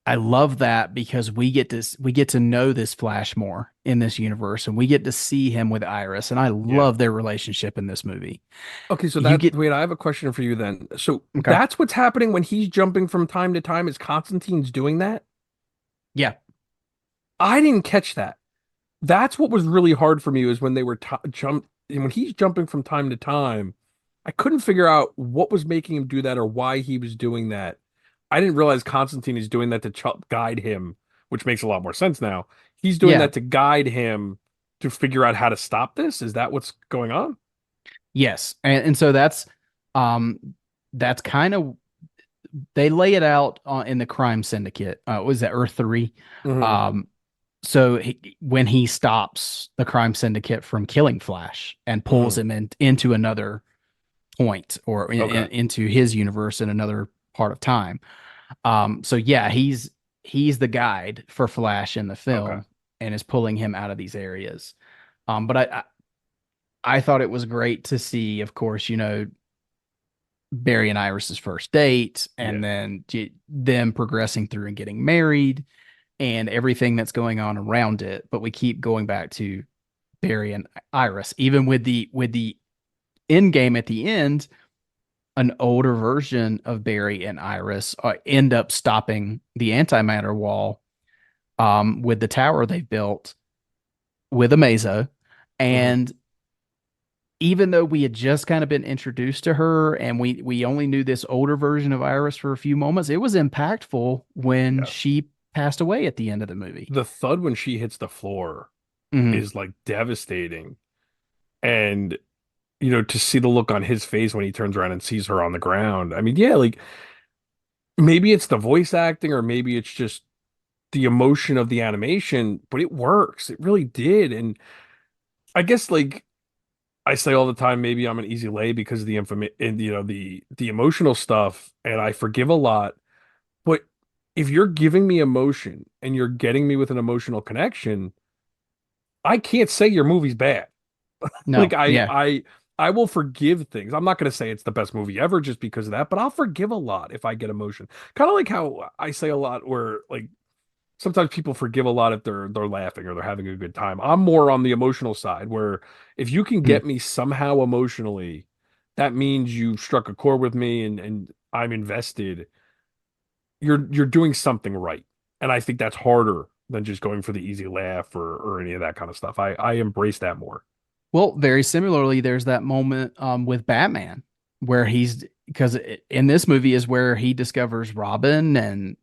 I love that because we get to know this Flash more in this universe, and we get to see him with Iris, and I
Yeah.
love their relationship in this movie.
Okay, so
You
that
get
wait, I have a question for you then. So
okay,
that's what's happening when he's jumping from time to time, is Constantine's doing that?
yeah,
I didn't catch that. That's what was really hard for me, was when they were when he's jumping from time to time. I couldn't figure out what was making him do that or why he was doing that. I didn't realize Constantine is doing that to guide him, which makes a lot more sense now. He's doing
yeah,
that to guide him to figure out how to stop this. Is that what's going on?
yes, and so um that's kind of they lay it out in the Crime Syndicate. Was that Earth 3?
Hmm.
Um, so when he stops the Crime Syndicate from killing Flash and pulls
Hmm.
him into another point or
Okay.
into his universe in another part of time. So yeah, he's the guide for Flash in the
Okay.
film and is pulling him out of these areas. But I thought it was great to see, of course, Barry and Iris's first date,
Yeah.
and then them progressing through and getting married, and everything that's going on around it. But we keep going back to Barry and Iris, even with the end game at the end. An older version of Barry and Iris end up stopping the antimatter wall with the tower they built with Amazo.
Hmm.
And even though we had just kind of been introduced to her and we only knew this older version of Iris for a few moments, it was impactful when
Yes.
she passed away at the end of the movie.
The thud when she hits the floor
Hmm.
is like devastating. And to see the look on his face when he turns around and sees her on the ground. I mean, yeah, like maybe it's the voice acting or maybe it's just the emotion of the animation, but it works. It really did. And I guess like I say all the time, maybe I'm an easy lay because of the infamy and the emotional stuff, and I forgive a lot. But if you're giving me emotion and you're getting me with an emotional connection, I can't say your movie's bad. Like
No, yeah,
I will forgive things. I'm not going to say it's the best movie ever just because of that, but I'll forgive a lot if I get emotion. Kind of like how I say a lot where like sometimes people forgive a lot if they're laughing or they're having a good time. I'm more on the emotional side where if you can
mm,
get me somehow emotionally, that means you struck a chord with me and I'm invested. You're doing something right. And I think that's harder than just going for the easy laugh or any of that kind of stuff. I embrace that more.
well, very similarly, there's that moment with Batman where because in this movie is where he discovers Robin, and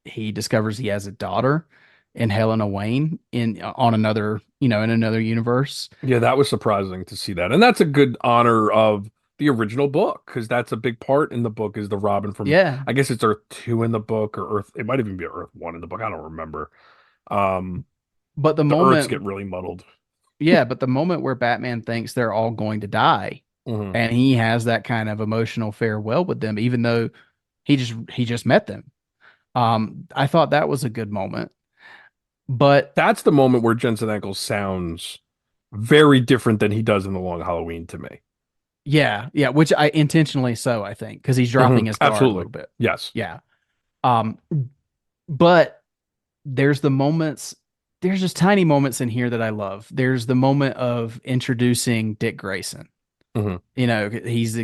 he discovers he has a daughter in Helena Wayne on another in another universe.
Yeah, that was surprising to see that. And that's a good honor of the original book because that's a big part in the book is the Robin from,
Yeah,
I guess it's Earth 2 in the book or Earth, it might even be Earth 1 in the book. I don't remember. Um,
but the
the Earths get
moment
really muddled.
but the moment where Batman thinks they're all going to die,
Hmm.
and he has that kind of emotional farewell with them, even though he just met them. I thought that was a good moment. But
That's the moment where Jensen Ackles sounds very different than he does in The Long Halloween to me.
yeah, yeah, which I intentionally so I think because he's
Hmm.
dropping his guard a
Absolutely.
little bit.
Yes.
Yeah. Um, but there's the moments, there's just tiny moments in here that I love. There's the moment of introducing Dick Grayson.
Hmm.
He's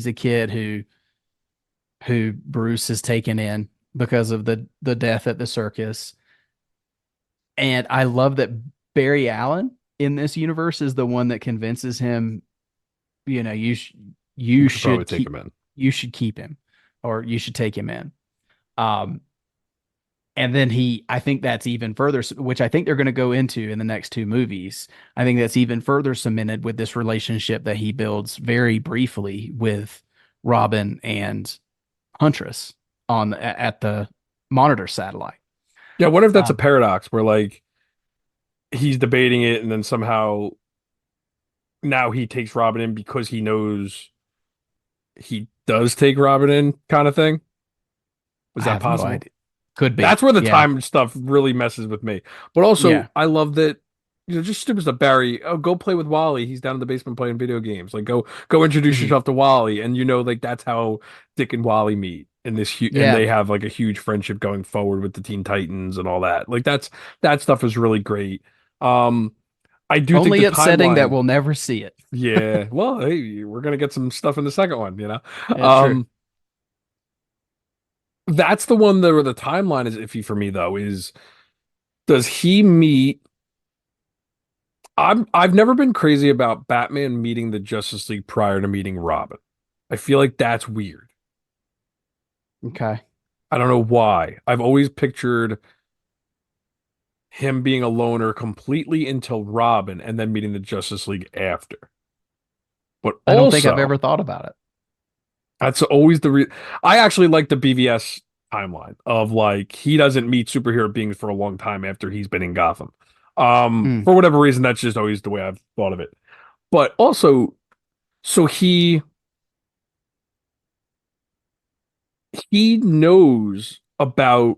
a kid who Bruce has taken in because of the death at the circus. And I love that Barry Allen in this universe is the one that convinces him, you know,
We
you
should probably
should
take
keep
him in.
you should keep him, or you should take him in. Um, and then I think that's even further, which I think they're going to go into in the next two movies. I think that's even further cemented with this relationship that he builds very briefly with Robin and Huntress at the Monitor satellite.
Yeah, I wonder if that's a
Um,
paradox where like he's debating it and then somehow now he takes Robin in because he knows he does take Robin in kind of thing. Was
I
that
have no
possible?
idea. Could be.
That's where the
Yeah.
time stuff really messes with me. But also,
Yeah.
I love that, just stupid stuff. Barry, oh, go play with Wally. He's down in the basement playing video games. Like, go introduce
Mhm.
yourself to Wally, and like that's how Dick and Wally meet in and
Yeah.
they have like a huge friendship going forward with the Teen Titans and all that. Like that stuff is really great. Um, I do think the
Only upsetting that
timeline.
we'll never see it.
Yeah, well, hey, we're gonna get some stuff in the second one,
Yeah, true.
Um, that's the one that where the timeline is iffy for me though, is does he meet I've never been crazy about Batman meeting the Justice League prior to meeting Robin. I feel like that's weird.
Okay.
I don't know why. I've always pictured him being a loner completely until Robin and then meeting the Justice League after. But
I don't think I've
also,
ever thought about it.
that's always I actually like the BVS timeline of like he doesn't meet superhero beings for a long time after he's been in Gotham.
Mm.
For whatever reason, that's just always the way I've thought of it. But also, so he knows about.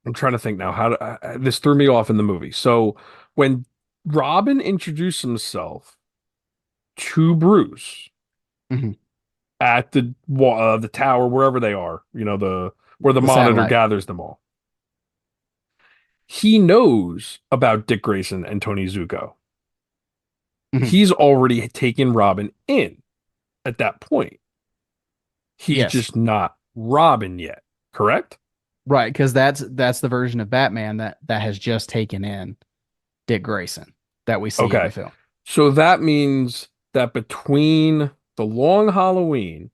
I'm trying to think now how this threw me off in the movie. So when Robin introduced himself to Bruce
Mhm.
at the tower wherever they are, the where the
The
Monitor
satellite.
gathers them all, he knows about Dick Grayson and Tony Zuko.
Mhm.
He's already taken Robin in at that point. He's
Yes.
just not Robin yet, correct?
Right, because that's the version of Batman that has just taken in Dick Grayson that we see in the
Okay.
film.
So that means that between the long Halloween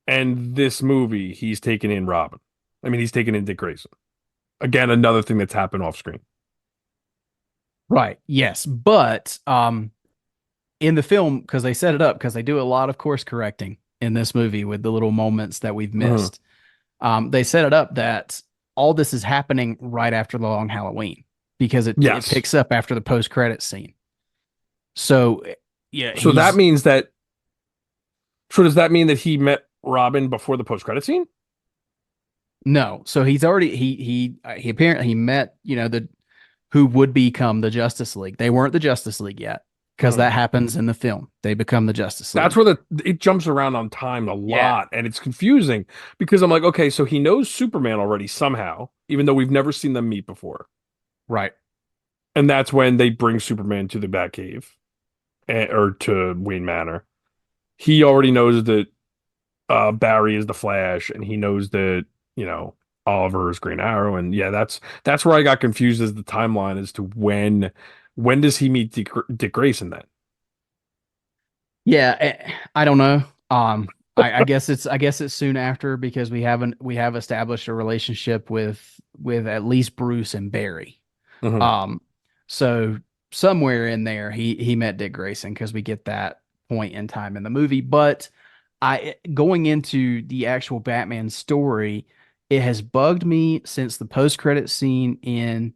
and this movie, he's taken in Robin. I mean, he's taken in Dick Grayson. Again, another thing that's happened off screen.
Right. Yes. But in the film, because they set it up, because they do a lot of course correcting in this movie with the little moments that we've
Mhm.
missed. They set it up that all this is happening right after the long Halloween because it
Yes.
picks up after the post credit scene. So yeah,
So that means that. So does that mean that he met Robin before the post-credit scene?
no. So he's already he apparently he met, the who would become the Justice League. They weren't the Justice League yet because
Mhm.
that happens in the film. They become the Justice
That's
League.
where it jumps around on time a
Yeah.
lot, and it's confusing because I'm like, okay, so he knows Superman already somehow, even though we've never seen them meet before.
Right.
And that's when they bring Superman to the Batcave, or to Wayne Manor. He already knows that Barry is the Flash, and he knows that Oliver is Green Arrow, and yeah, that's where I got confused as the timeline as to when does he meet Dick Grayson then?
Yeah, I don't know. I guess it's soon after because we have established a relationship with at least Bruce and Barry.
Mhm.
Um, so somewhere in there he met Dick Grayson because we get that point in time in the movie. But I going into the actual Batman story, it has bugged me since the post credit scene in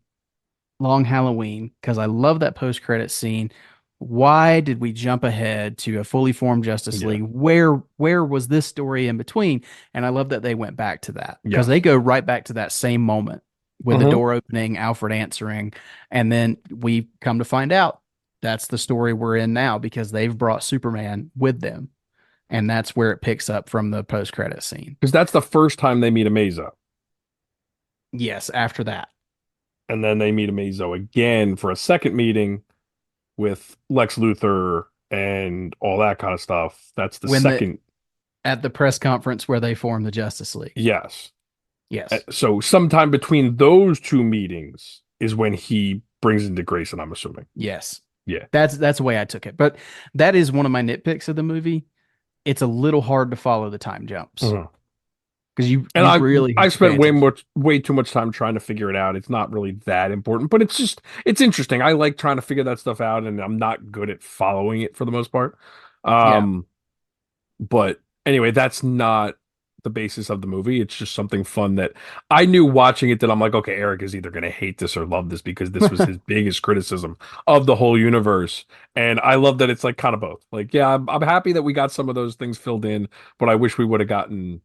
Long Halloween because I love that post credit scene. Why did we jump ahead to a fully formed Justice
Yeah.
League? Where was this story in between? And I love that they went back to that because they
Yes.
go right back to that same moment with the
Mhm.
door opening, Alfred answering, and then we come to find out that's the story we're in now because they've brought Superman with them, and that's where it picks up from the post credit scene.
Because that's the first time they meet Amazo.
Yes, after that,
And then they meet Amazo again for a second meeting with Lex Luthor and all that kind of stuff. That's the
when the
second.
at the press conference where they form the Justice League.
Yes.
Yes.
So sometime between those two meetings is when he brings into Grayson, I'm assuming.
Yes.
Yeah.
That's the way I took it. But that is one of my nitpicks of the movie. It's a little hard to follow the time jumps
Mhm.
because
And
you really
I
have to pay
spent
attention.
way too much time trying to figure it out. It's not really that important, but it's interesting. I like trying to figure that stuff out, and I'm not good at following it for the most part.
Yeah.
Um, but anyway, that's not the basis of the movie. It's just something fun that I knew watching it that I'm like, okay, Eric is either going to hate this or love this because this was his biggest criticism of the whole universe. And I love that it's like kind of both. Like, yeah, I'm happy that we got some of those things filled in, but I wish we would have gotten,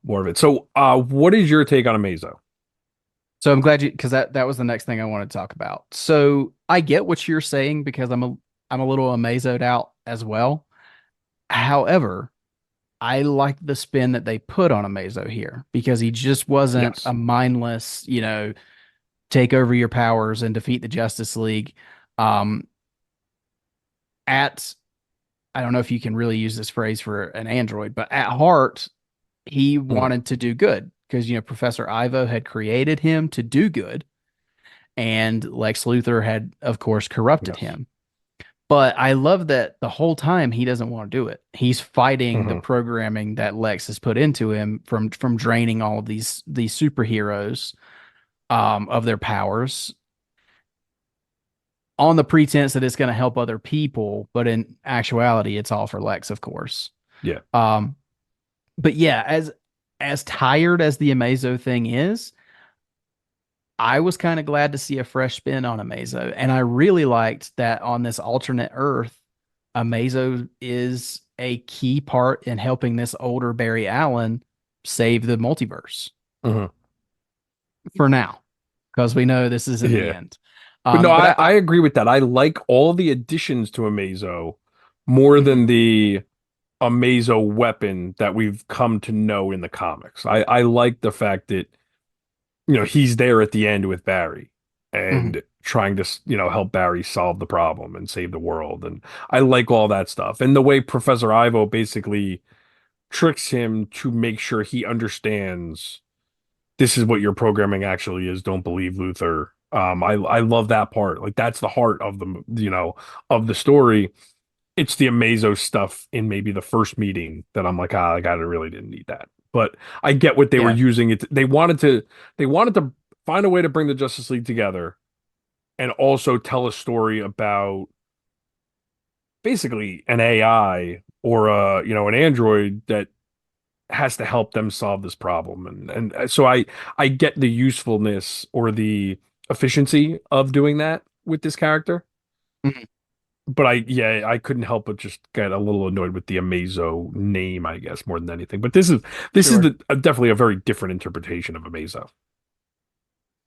more of it. So, what is your take on Amazo?
So I'm glad you because that was the next thing I wanted to talk about. So I get what you're saying because I'm a little amazoed out as well. However, I like the spin that they put on Amazo here because he just wasn't
Yes.
a mindless, take over your powers and defeat the Justice League. Um, at I don't know if you can really use this phrase for an android, but at heart, he
Mhm.
wanted to do good because Professor Ivo had created him to do good, and Lex Luthor had, of course, corrupted
Yes.
him. But I love that the whole time he doesn't want to do it. He's fighting the
Hmm.
programming that Lex has put into him from draining all of these superheroes of their powers on the pretense that it's going to help other people, but in actuality, it's all for Lex, of course.
Yeah.
Um, but yeah, as tired as the Amazo thing is, I was kind of glad to see a fresh spin on Amazo, and I really liked that on this alternate Earth, Amazo is a key part in helping this older Barry Allen save the multiverse
Hmm.
for now, because we know this isn't the
Yeah.
end.
But no,
But
I agree with that. I like all the additions to Amazo more
mhm,
than the Amazo weapon that we've come to know in the comics. I like the fact that, he's there at the end with Barry
mhm,
and trying to, help Barry solve the problem and save the world. And I like all that stuff. And the way Professor Ivo basically tricks him to make sure he understands this is what your programming actually is. Don't believe Luther. I love that part. Like that's the heart of of the story. It's the Amazo stuff in maybe the first meeting that I'm like, like I really didn't need that. But I get what they were
yeah,
using it. They wanted to find a way to bring the Justice League together and also tell a story about basically an AI or an android that has to help them solve this problem. And so I get the usefulness or the efficiency of doing that with this character.
mhm,
But I couldn't help but just get a little annoyed with the Amazo name, I guess, more than anything. But this is
sure.
definitely a very different interpretation of Amazo.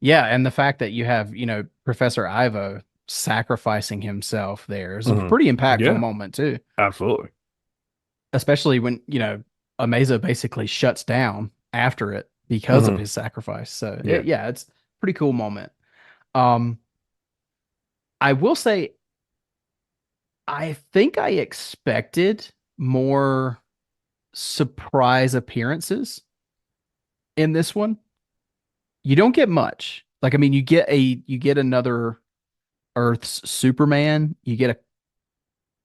Yeah, and the fact that you have, Professor Ivo sacrificing himself there is a
Hmm.
pretty impactful
Yeah,
moment too,
absolutely.
especially when, Amazo basically shuts down after it because of
Hmm.
his sacrifice. So,
Yeah.
yeah, it's a pretty cool moment. Um, I will say I think I expected more surprise appearances in this one. You don't get much. Like, I mean, you get another Earth's Superman. You get a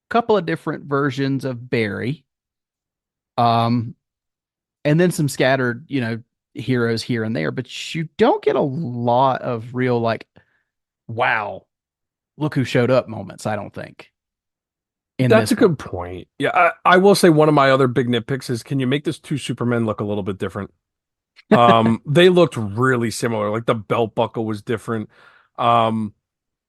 couple of different versions of Barry. Um, and then some scattered, heroes here and there, but you don't get a lot of real like, wow, look who showed up moments, I don't think, in
That's a
this one.
good point. Yeah, I will say one of my other big nitpicks is can you make this two Supermen look a little bit different? They looked really similar. Like the belt buckle was different. Um,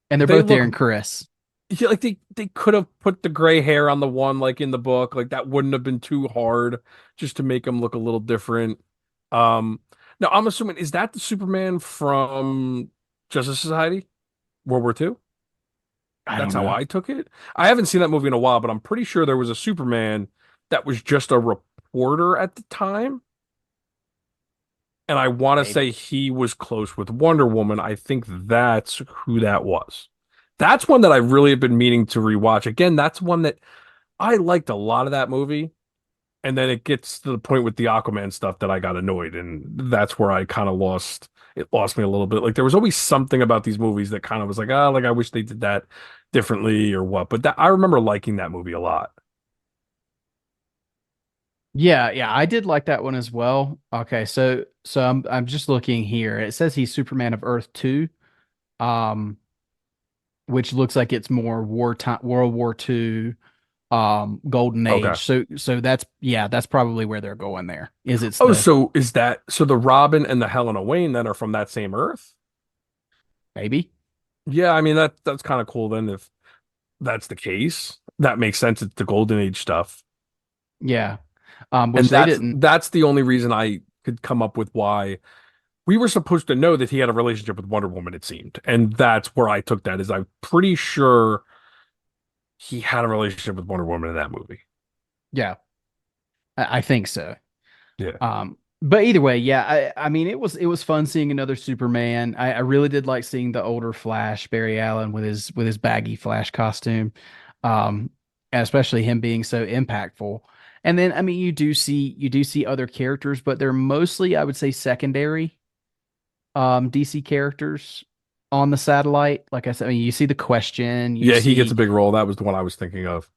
And they're
they
both
look
Darren Chris.
yeah, like they could have put the gray hair on the one like in the book. Like that wouldn't have been too hard just to make him look a little different. Um, Now I'm assuming is that the Superman from Justice Society, World War II?
I
That's
don't
how
know.
I took it. I haven't seen that movie in a while, but I'm pretty sure there was a Superman that was just a reporter at the time. And I want to say
Maybe.
he was close with Wonder Woman. I think that's who that was. That's one that I really have been meaning to rewatch. Again, that's one that I liked a lot of that movie. And then it gets to the point with the Aquaman stuff that I got annoyed, and that's where I kind of lost me a little bit. Like there was always something about these movies that kind of was like, ah, like I wish they did that differently or what. But that I remember liking that movie a lot.
Yeah, yeah, I did like that one as well. Okay, so I'm just looking here. It says he's Superman of Earth 2, um, which looks like it's more wartime World War II, golden
Okay.
age. So that's yeah, that's probably where they're going there. Is it's
Oh,
the
so is that so the Robin and the Helena Wayne then are from that same Earth?
maybe?
Yeah, I mean that's kind of cool then if that's the case. That makes sense. It's the Golden Age stuff.
Yeah.
And
Which they didn't.
that's the only reason I could come up with why we were supposed to know that he had a relationship with Wonder Woman, it seemed. And that's where I took that is I'm pretty sure he had a relationship with Wonder Woman in that movie.
Yeah, I think so.
Yeah.
But either way, yeah, I mean it was fun seeing another Superman. I really did like seeing the older Flash, Barry Allen with his baggy Flash costume. And especially him being so impactful. And then I mean you do see other characters, but they're mostly, I would say, secondary DC characters on the satellite. Like I said, I mean you see the Question,
Yeah, he gets a big role. That was the one I was thinking of.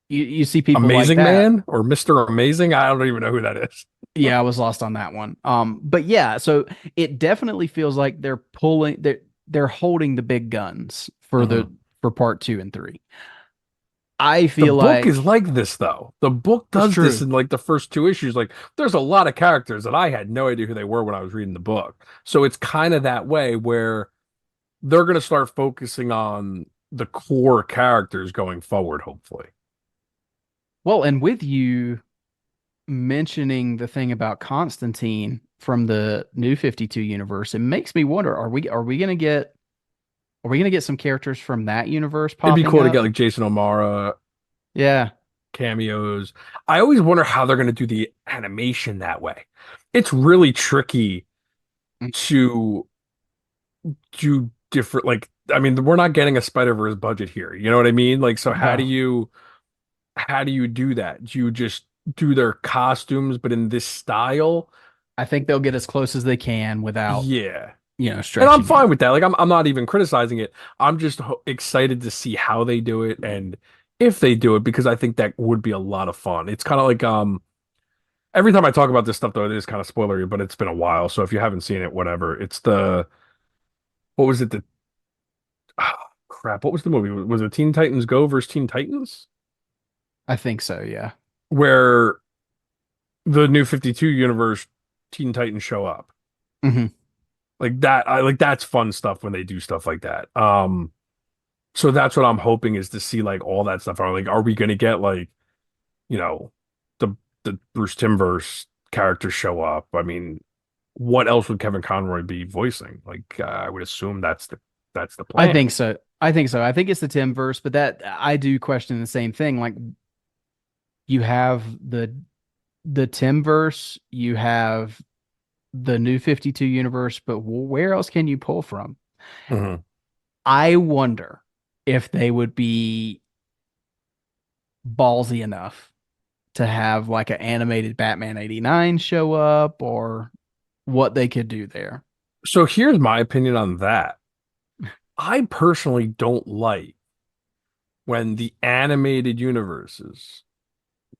you see people like
Amazing
that.
Man or Mr. Amazing? I don't even know who that is.
Yeah, I was lost on that one. But yeah, so it definitely feels like they're holding the big guns for the
Mhm.
for part 2 and 3. I
The
feel
book is
like
like this though. The book
it's
does this
true.
in like the first two issues. Like there's a lot of characters that I had no idea who they were when I was reading the book. So it's kind of that way where they're going to start focusing on the core characters going forward, hopefully.
Well, and with you mentioning the thing about Constantine from the New 52 universe, it makes me wonder, are we gonna get some characters from that universe
It'd be
popping
cool to get
up?
like Jason O'Mara
Yeah.
cameos. I always wonder how they're going to do the animation that way. It's really tricky
Mm.
to do different like I mean we're not getting a Spider-Verse budget here. You know what I mean? Like so
No.
how do you do that? Do you just do their costumes but in this style?
I think they'll get as close as they can without,
Yeah. And I'm
stretching it.
fine with that. Like I'm not even criticizing it. I'm just excited to see how they do it and if they do it because I think that would be a lot of fun. It's kind of like every time I talk about this stuff though it is kind of spoilery, but it's been a while. So if you haven't seen it, whatever. It's the what was it the ah, crap, what was the movie? Was it Teen Titans Go versus Teen Titans?
I think so, yeah.
Where the new 52 universe Teen Titans show up.
Hmm.
Like that, I like that's fun stuff when they do stuff like that. So that's what I'm hoping is to see like all that stuff. Are like, are we gonna get like, you know, the the Bruce Timmverse characters show up? I mean, what else would Kevin Conroy be voicing? Like, I would assume that's the
I
plan.
think so. I think so. I think it's the Tim verse, but that I do question the same thing. Like you have the Tim verse, you have the new 52 universe, but where else can you pull from?
Mhm.
I wonder if they would be ballsy enough to have like an animated Batman 89 show up or what they could do there.
So here's my opinion on that. I personally don't like when the animated universes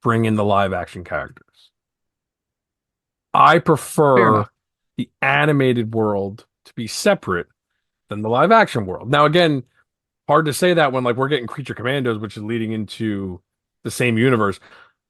bring in the live action characters. I
Fair
prefer
enough.
the animated world to be separate than the live action world. Now, again, hard to say that when like we're getting Creature Commandos, which is leading into the same universe.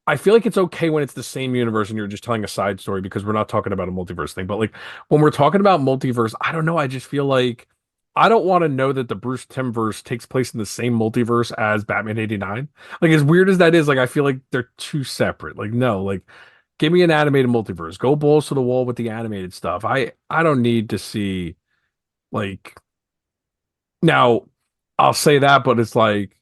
I feel like it's okay when it's the same universe and you're just telling a side story because we're not talking about a multiverse thing. But like when we're talking about multiverse, I don't know. I just feel like I don't want to know that the Bruce Timm verse takes place in the same multiverse as Batman 89. Like as weird as that is, like I feel like they're too separate. Like no, like give me an animated multiverse. Go balls to the wall with the animated stuff. I don't need to see like now I'll say that, but it's like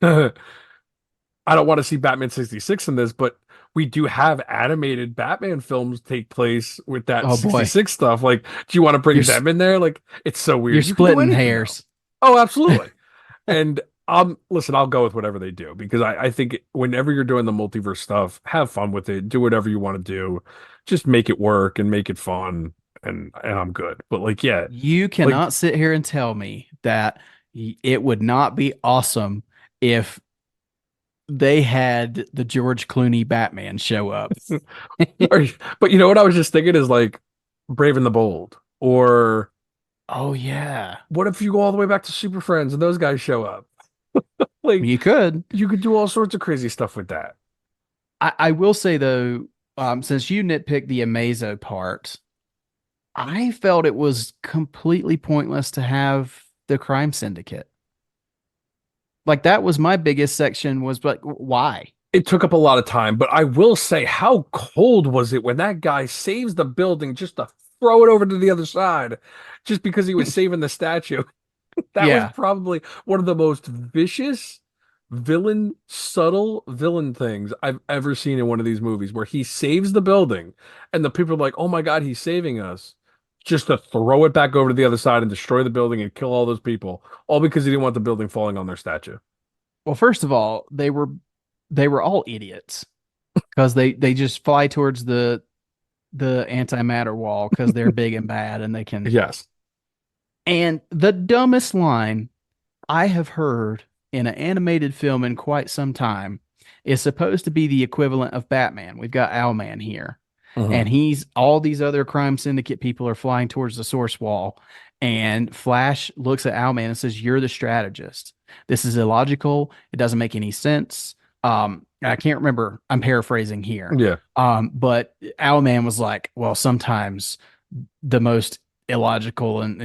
I don't want to see Batman 66 in this, but we do have animated Batman films take place with that
Oh boy.
66 stuff. Like, do you want to
You're
bring them in there? Like, it's so
you're
weird. You can do
splitting
anything now.
hairs.
Oh, absolutely. And Listen, I'll go with whatever they do because I think whenever you're doing the multiverse stuff, have fun with it. Do whatever you want to do. Just make it work and make it fun and I'm good. But like, yeah,
You
like
cannot sit here and tell me that it would not be awesome if they had the George Clooney Batman show up.
but you know what I was just thinking is like Brave and the Bold. Or
Oh yeah,
what if you go all the way back to Super Friends and those guys show up? Like
you could.
you could do all sorts of crazy stuff with that.
I will say though, since you nitpicked the Amazo part, I felt it was completely pointless to have the crime syndicate. Like that was my biggest section was like, why?
It took up a lot of time, but I will say, how cold was it when that guy saves the building just to throw it over to the other side, just because he was saving the statue? That was
Yeah.
probably one of the most vicious subtle villain things I've ever seen in one of these movies, where he saves the building and the people are like, "Oh my God, he's saving us," just to throw it back over to the other side and destroy the building and kill all those people, all because he didn't want the building falling on their statue.
Well, first of all, they were all idiots because they just fly towards the antimatter wall because they're big and bad and they can.
Yes.
And the dumbest line I have heard in an animated film in quite some time is supposed to be the equivalent of Batman. We've got Owlman here,
Mhm.
and he's all these other crime syndicate people are flying towards the source wall. And Flash looks at Owlman and says, "You're the strategist. This is illogical. It doesn't make any sense." I can't remember. I'm paraphrasing here.
Yeah.
But Owlman was like, "Well, sometimes the most illogical and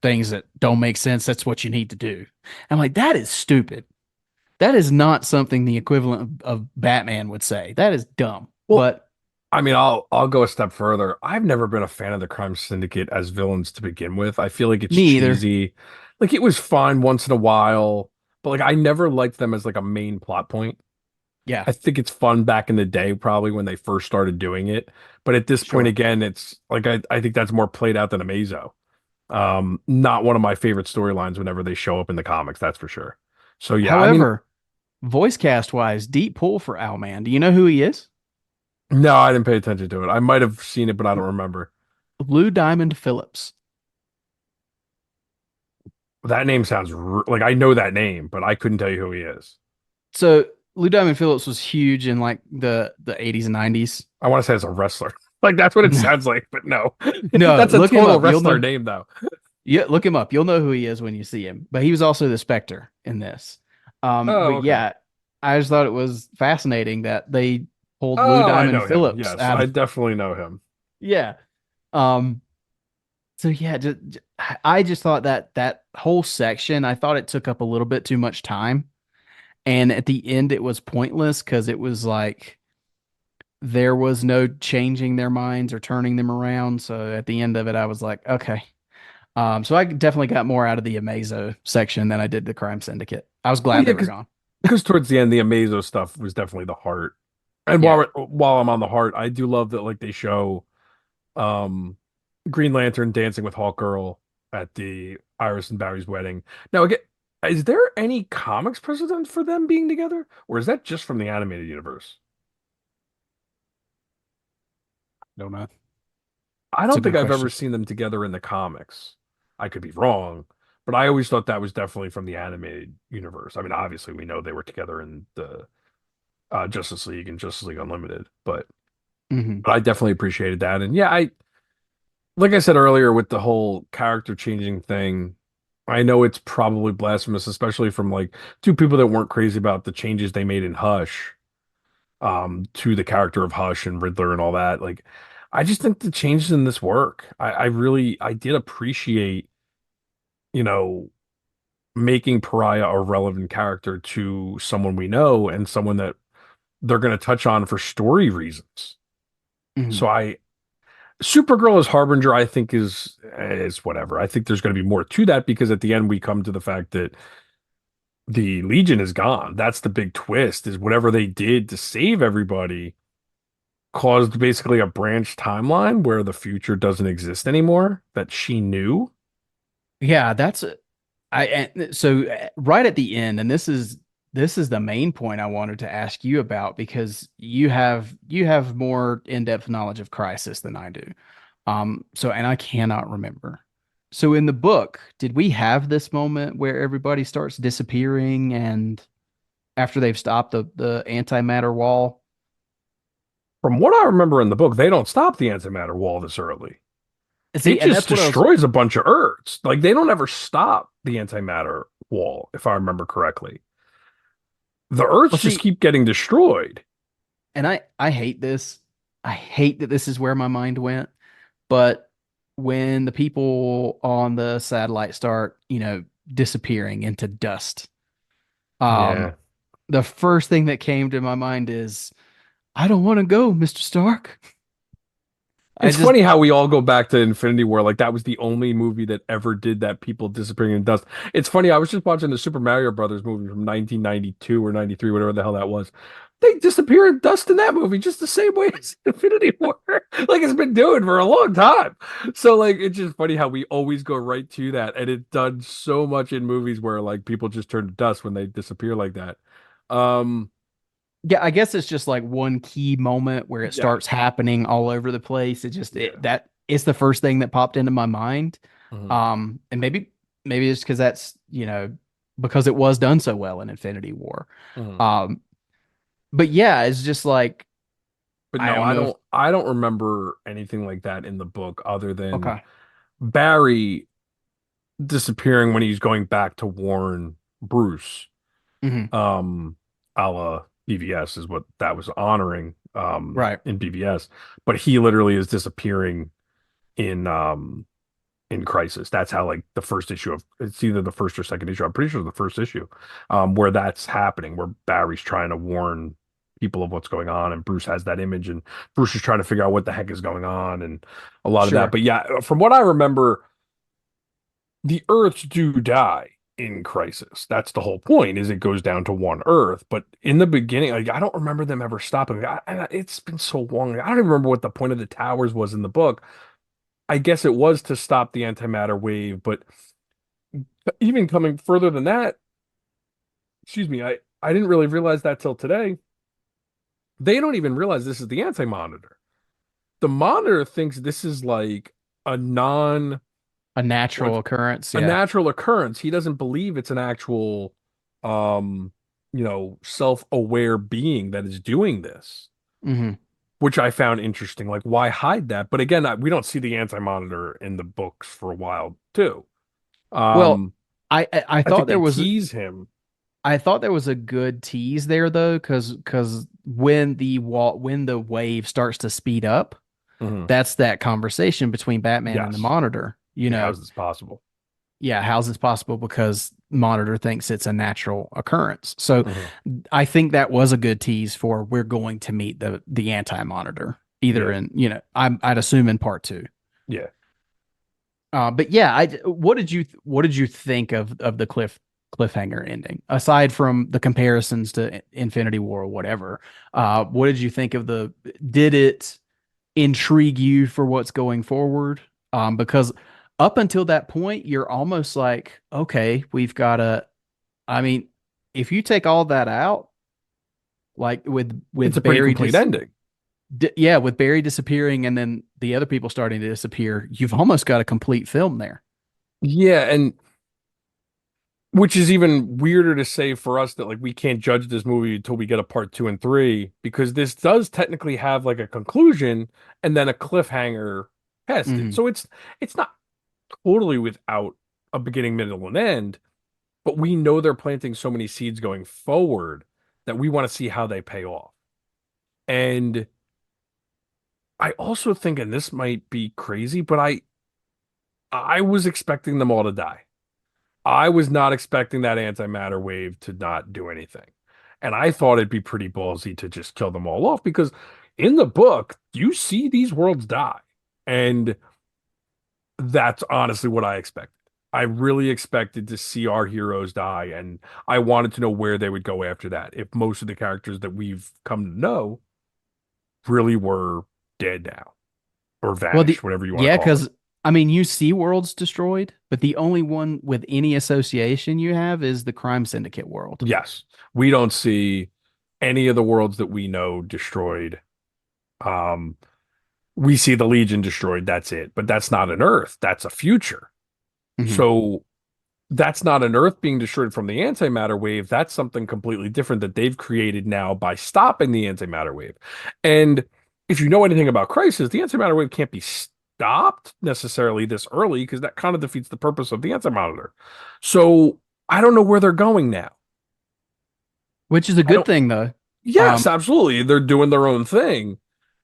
things that don't make sense, that's what you need to do." I'm like, that is stupid. That is not something the equivalent of Batman would say. That is dumb.
Well,
But
I mean, I'll go a step further. I've never been a fan of the Crime Syndicate as villains to begin with. I feel like it's
me either.
cheesy. Like it was fine once in a while, but like I never liked them as like a main plot point.
Yeah,
I think it's fun back in the day, probably when they first started doing it. But at this point,
sure.
again, it's like I think that's more played out than Amazo. Not one of my favorite storylines whenever they show up in the comics, that's for sure. So yeah, I mean,
However, voice cast wise, deep pull for Owlman. Do you know who he is?
no, I didn't pay attention to it. I might have seen it, but I don't remember.
Lou Diamond Phillips.
That name sounds like I know that name, but I couldn't tell you who he is.
So Lou Diamond Phillips was huge in like the 80s and 90s.
I want to say it's a wrestler. Like that's what it sounds like, but no.
No,
That's a
look him
total
up. You'll
wrestler
know.
name though.
Yeah, look him up. You'll know who he is when you see him. But he was also the Spectre in this.
Oh,
But
okay.
yeah, I just thought it was fascinating that they pulled Lou
Oh, I
Diamond
know him.
Phillips
Yes,
out
I
of
definitely know him.
yeah. Um, so yeah, I just thought that whole section, I thought it took up a little bit too much time. And at the end it was pointless because it was like there was no changing their minds or turning them around. So at the end of it, I was like, okay. So I definitely got more out of the Amazo section than I did the Crime Syndicate. I was
Well,
glad
yeah,
they were gone.
because towards the end, the Amazo stuff was definitely the heart. And
Yeah.
while I'm on the heart, I do love that like they show um Green Lantern dancing with Hawk Girl at the Iris and Barry's wedding. Now, again, is there any comics precedent for them being together, or is that just from the animated universe?
Don't know.
I
It's a
don't think
good
I've ever
question.
seen them together in the comics. I could be wrong, but I always thought that was definitely from the animated universe. I mean, obviously, we know they were together in the Justice League and Justice League Unlimited,
Hmm.
but I definitely appreciated that. And yeah, I like I said earlier with the whole character changing thing, I know it's probably blasphemous, especially from like two people that weren't crazy about the changes they made in Hush, to the character of Hush and Riddler and all that. Like, I just think the changes in this work. I really, I did appreciate, you know, making Pariah a relevant character to someone we know and someone that they're going to touch on for story reasons.
Hmm.
So Supergirl as Harbinger, I think is whatever. I think there's going to be more to that because at the end we come to the fact that the Legion is gone. That's the big twist, is whatever they did to save everybody caused basically a branch timeline where the future doesn't exist anymore that she knew.
Yeah, Right at the end, and this is the main point I wanted to ask you about because you have more in-depth knowledge of Crisis than I do. And I cannot remember. So in the book, did we have this moment where everybody starts disappearing and after they've stopped the antimatter wall?
From what I remember in the book, they don't stop the antimatter wall this early.
See,
It
and
just
that's what I was.
destroys a bunch of Earths. Like they don't ever stop the antimatter wall, if I remember correctly. The Earths
Well,
just
see,
keep getting destroyed.
and I hate this. I hate that this is where my mind went. But when the people on the satellite start, disappearing into dust, um,
Yeah.
the first thing that came to my mind is, I don't want to go, Mr. Stark. I
It's
just,
funny how we all go back to Infinity War. Like that was the only movie that ever did that, people disappearing in dust. It's funny. I was just watching the Super Mario Brothers movie from 1992 or 93, whatever the hell that was. They disappear in dust in that movie just the same way as Infinity War. Like it's been doing for a long time. So like it's just funny how we always go right to that. And it's done so much in movies where like people just turn to dust when they disappear like that. Um,
yeah, I guess it's just like one key moment where it
yeah.
starts happening all over the place. It just
Yeah.
that it's the first thing that popped into my mind.
Mhm.
And maybe it's because that's because it was done so well in Infinity War.
Mhm.
Um, but yeah, it's just like
But
I
no,
don't know if
I don't remember anything like that in the book other than
okay.
Barry disappearing when he's going back to warn Bruce.
Hmm.
Um, a la BVS is what that was honoring
Right.
in BVS. But he literally is disappearing in in Crisis. That's how like the first issue of it's either the first or second issue. I'm pretty sure the first issue, where that's happening, where Barry's trying to warn people of what's going on, and Bruce has that image, and Bruce is trying to figure out what the heck is going on, and a lot of that.
Sure.
But yeah, from what I remember, the Earths do die in Crisis. That's the whole point, is it goes down to one Earth. But in the beginning, like I don't remember them ever stopping. It's been so long. I don't even remember what the point of the towers was in the book. I guess it was to stop the antimatter wave, but even coming further than that, excuse me, I didn't really realize that till today. They don't even realize this is the anti-monitor. The monitor thinks this is like a non
A natural
what
occurrence.
a
Yeah.
natural occurrence. He doesn't believe it's an actual um self-aware being that is doing this,
Hmm.
which I found interesting. Like why hide that? But again, we don't see the anti-monitor in the books for a while too.
Well,
Um
I
I think
thought
they
there was
tease him.
I thought there was a good tease there though, because when the wave starts to speed up,
Mhm.
that's that conversation between Batman and the
Yes.
Monitor.
Yeah, how is this possible?
Yeah, how's this possible? Because Monitor thinks it's a natural occurrence. So
Mhm.
I think that was a good tease for we're going to meet the anti-Monitor either
Yeah.
in, I'd assume in part two.
Yeah.
But yeah, what did you think of the cliffhanger ending aside from the comparisons to Infinity War or whatever? What did you think of did it intrigue you for what's going forward? Because up until that point, you're almost like, okay, we've got I mean, if you take all that out, like
It's a
with
pretty
Barry
complete
dis
ending.
yeah, with Barry disappearing and then the other people starting to disappear, you've almost got a complete film there.
Yeah, and which is even weirder to say for us that like we can't judge this movie until we get a part two and three, because this does technically have like a conclusion and then a cliffhanger past it.
Hmm.
So it's not totally without a beginning, middle, and end, but we know they're planting so many seeds going forward that we want to see how they pay off. And I also think, and this might be crazy, but I was expecting them all to die. I was not expecting that antimatter wave to not do anything. And I thought it'd be pretty ballsy to just kill them all off because in the book, you see these worlds die. And that's honestly what I expected. I really expected to see our heroes die, and I wanted to know where they would go after that. If most of the characters that we've come to know really were dead now or
Well,
vanished, whatever you want to
yeah,
call
because
it.
I mean, you see worlds destroyed, but the only one with any association you have is the Crime Syndicate world.
Yes, we don't see any of the worlds that we know destroyed. Um, we see the Legion destroyed, that's it. But that's not an Earth, that's a future.
Hmm.
So that's not an Earth being destroyed from the antimatter wave. That's something completely different that they've created now by stopping the antimatter wave. And if you know anything about Crisis, the antimatter wave can't be stopped necessarily this early because that kind of defeats the purpose of the antimonitor. So I don't know where they're going now.
Which is a
I
good
don't,
thing, though.
yes,
Um,
absolutely. They're doing their own thing.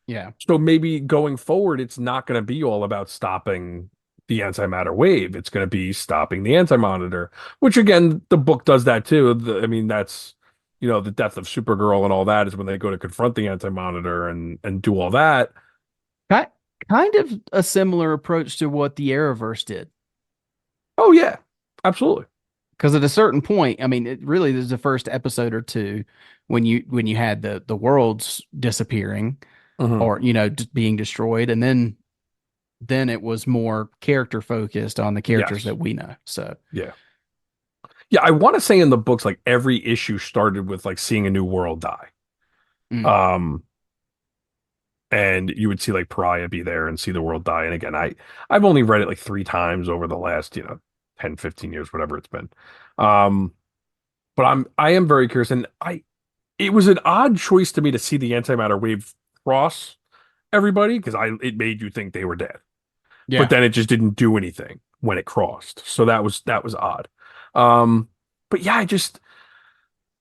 yeah.
So maybe going forward, it's not going to be all about stopping the antimatter wave. It's going to be stopping the anti-monitor, which again, the book does that too. I mean, that's, the death of Supergirl and all that is when they go to confront the anti-monitor and do all that.
Ki- Kind of a similar approach to what the Arrowverse did.
Oh yeah, absolutely.
Because at a certain point, I mean, it really is the first episode or two when you had the worlds disappearing
Hmm.
or just being destroyed, and then it was more character focused on the characters
Yes.
that we know. So,
Yeah. Yeah. I want to say in the books, like every issue started with like seeing a new world die.
mm,
Um, and you would see like Pariah be there and see the world die. And again, I've only read it like three times over the last, 10, 15 years, whatever it's been. Um, but I am very curious, and it was an odd choice to me to see the antimatter wave cross everybody because I it made you think they were dead. But
yeah.
then it just didn't do anything when it crossed. So that was odd. Um, but yeah,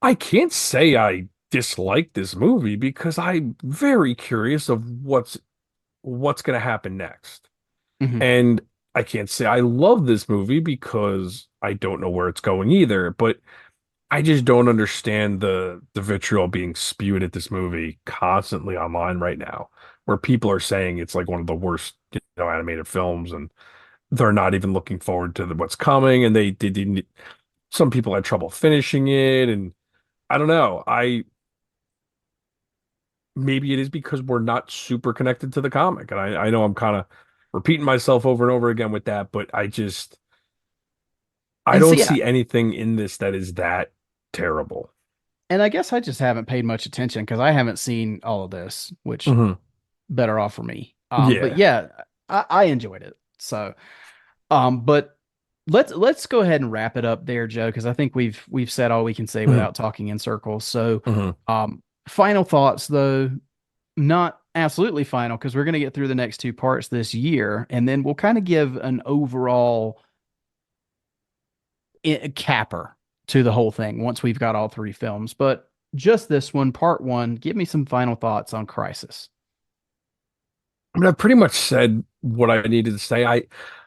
I can't say I dislike this movie because I'm very curious of what's going to happen next.
Hmm.
And I can't say I love this movie because I don't know where it's going either, but I just don't understand the vitriol being spewed at this movie constantly online right now, where people are saying it's like one of the worst, animated films, and they're not even looking forward to what's coming, and they didn't. Some people had trouble finishing it, and I don't know. Maybe it is because we're not super connected to the comic, and I know I'm kind of repeating myself over and over again with that, but I
And
don't
see,
see anything in this that is that terrible.
and I guess I just haven't paid much attention because I haven't seen all of this, which
Hmm.
better off for me. But
Yeah.
yeah, I enjoyed it. So, but let's go ahead and wrap it up there, Joe, because I think we've said all we can say
Hmm.
without talking in circles. So,
Hmm.
final thoughts though, not absolutely final because we're going to get through the next two parts this year, and then we'll kind of give an overall capper to the whole thing once we've got all three films. But just this one, part one, give me some final thoughts on Crisis.
I mean, I've pretty much said what I needed to say.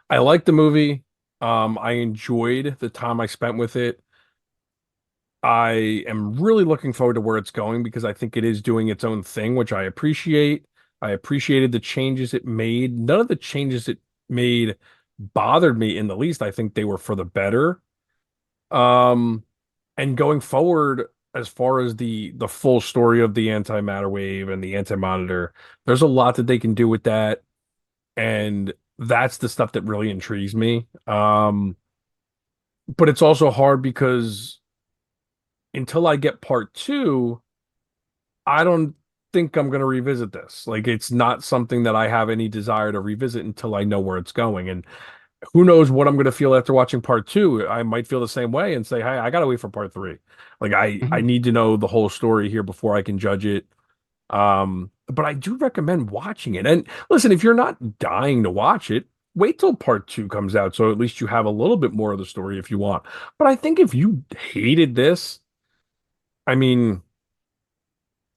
I liked the movie. I enjoyed the time I spent with it. I am really looking forward to where it's going because I think it is doing its own thing, which I appreciate. I appreciated the changes it made. None of the changes it made bothered me in the least. I think they were for the better. Um, and going forward, as far as the full story of the antimatter wave and the anti-monitor, there's a lot that they can do with that. And that's the stuff that really intrigues me. But it's also hard because until I get part two, I don't think I'm going to revisit this. Like, it's not something that I have any desire to revisit until I know where it's going. And who knows what I'm going to feel after watching part two. I might feel the same way and say, hey, I got to wait for part three. Like, I
Mhm.
need to know the whole story here before I can judge it. But I do recommend watching it. And listen, if you're not dying to watch it, wait till part two comes out. So at least you have a little bit more of the story if you want. But I think if you hated this, I mean,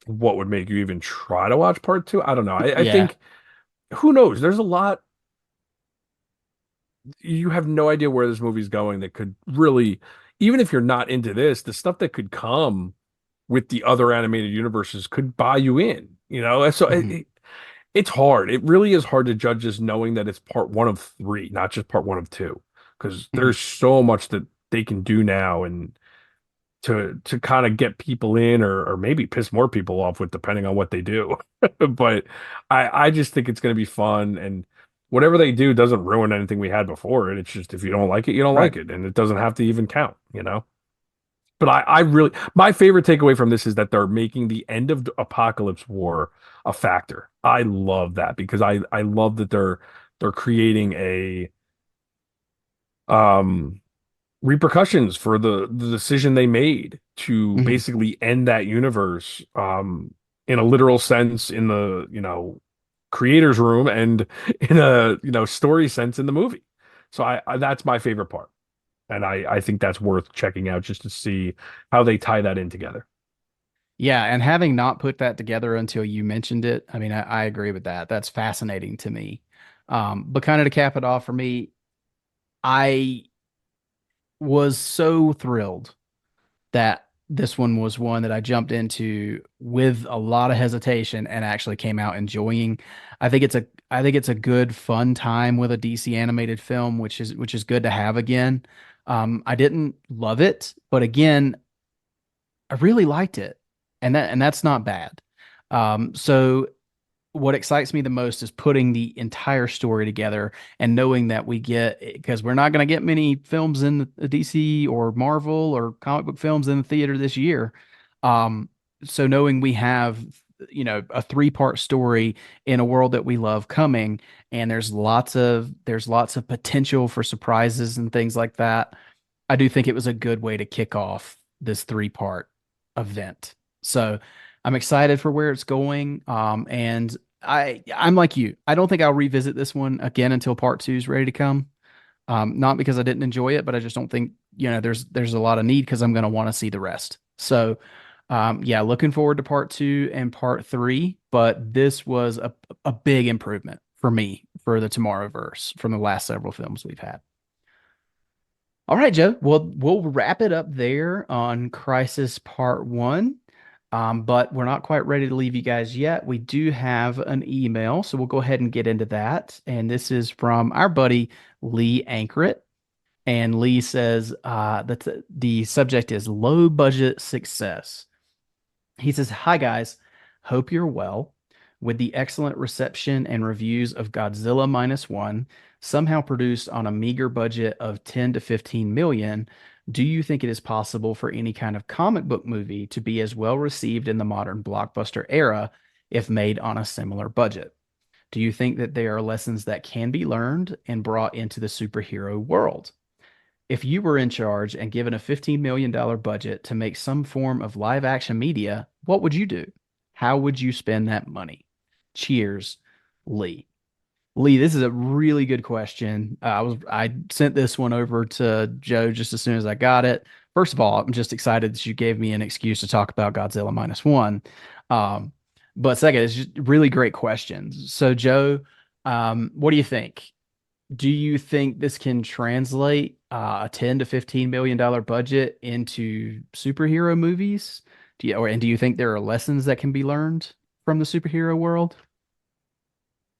what would make you even try to watch part two? I don't know. I
Yeah.
think who knows? There's a lot. You have no idea where this movie's going that could really, even if you're not into this, the stuff that could come with the other animated universes could buy you in, So
Mhm.
it's hard. It really is hard to judge just knowing that it's part one of three, not just part one of two, because
Mhm.
there's so much that they can do now and to kind of get people in or maybe piss more people off with depending on what they do. But I just think it's going to be fun. And whatever they do doesn't ruin anything we had before it. It's just if you don't like it, you don't
Right.
like it, and it doesn't have to even count, you know? But I really, my favorite takeaway from this is that they're making the end of the Apocalypse War a factor. I love that because I love that they're creating a um repercussions for the decision they made to
Mhm.
basically end that universe in a literal sense in the, creator's room and in a, story sense in the movie. So I that's my favorite part. And I think that's worth checking out just to see how they tie that in together.
Yeah, and having not put that together until you mentioned it, I mean, I agree with that. That's fascinating to me. But kind of to cap it off for me, I was so thrilled that this one was one that I jumped into with a lot of hesitation and actually came out enjoying. I think it's a good fun time with a DC animated film, which is good to have again. I didn't love it, but again, I really liked it, and that's not bad. So what excites me the most is putting the entire story together and knowing that we get, because we're not going to get many films in the DC or Marvel or comic book films in the theater this year. Um, so knowing we have, a three-part story in a world that we love coming, and there's lots of potential for surprises and things like that. I do think it was a good way to kick off this three-part event. So I'm excited for where it's going. And I'm like you. I don't think I'll revisit this one again until part two is ready to come. Not because I didn't enjoy it, but I just don't think, there's a lot of need because I'm going to want to see the rest. So, yeah, looking forward to part two and part three. But this was a big improvement for me for the Tomorrowverse from the last several films we've had. All right, Joe. Well, we'll wrap it up there on Crisis Part One. But we're not quite ready to leave you guys yet. We do have an email, so we'll go ahead and get into that. And this is from our buddy Lee Ankrit. And Lee says that the subject is low budget success. He says, "Hi guys, hope you're well. With the excellent reception and reviews of Godzilla Minus One, somehow produced on a meager budget of 10 to 15 million, do you think it is possible for any kind of comic book movie to be as well received in the modern blockbuster era if made on a similar budget? Do you think that there are lessons that can be learned and brought into the superhero world? If you were in charge and given a $15 million budget to make some form of live action media, what would you do? How would you spend that money? Cheers, Lee." Lee, this is a really good question. I sent this one over to Joe just as soon as I got it. First of all, I'm just excited that you gave me an excuse to talk about Godzilla Minus One. Um, but second, it's just really great questions. So, Joe, what do you think? Do you think this can translate a 10 to 15 million dollar budget into superhero movies? And do you think there are lessons that can be learned from the superhero world?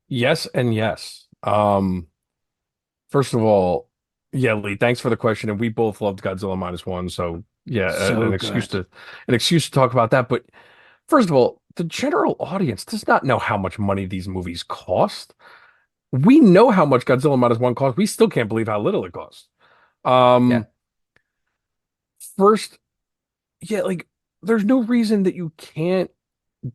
Yes and yes. First of all, yeah, Lee, thanks for the question. And we both loved Godzilla Minus One, so yeah,
So
an excuse
good.
to talk about that. But first of all, the general audience does not know how much money these movies cost. We know how much Godzilla Minus One cost. We still can't believe how little it costs.
Yeah.
Um, First, yeah, like there's no reason that you can't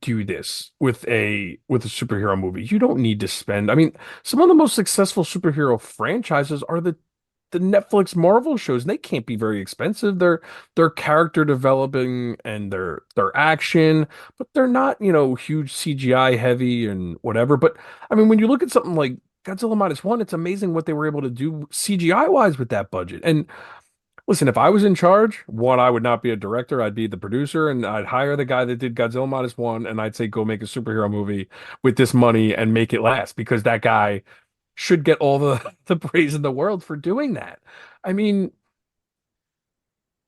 do this with a superhero movie. You don't need to spend. I mean, some of the most successful superhero franchises are the Netflix Marvel shows. And they can't be very expensive. They're character developing and they're action, but they're not, huge CGI heavy and whatever. But I mean, when you look at something like Godzilla Minus One, it's amazing what they were able to do CGI wise with that budget. And listen, if I was in charge, one, I would not be a director. I'd be the producer, and I'd hire the guy that did Godzilla Minus One, and I'd say, go make a superhero movie with this money and make it last because that guy should get all the the praise in the world for doing that. I mean,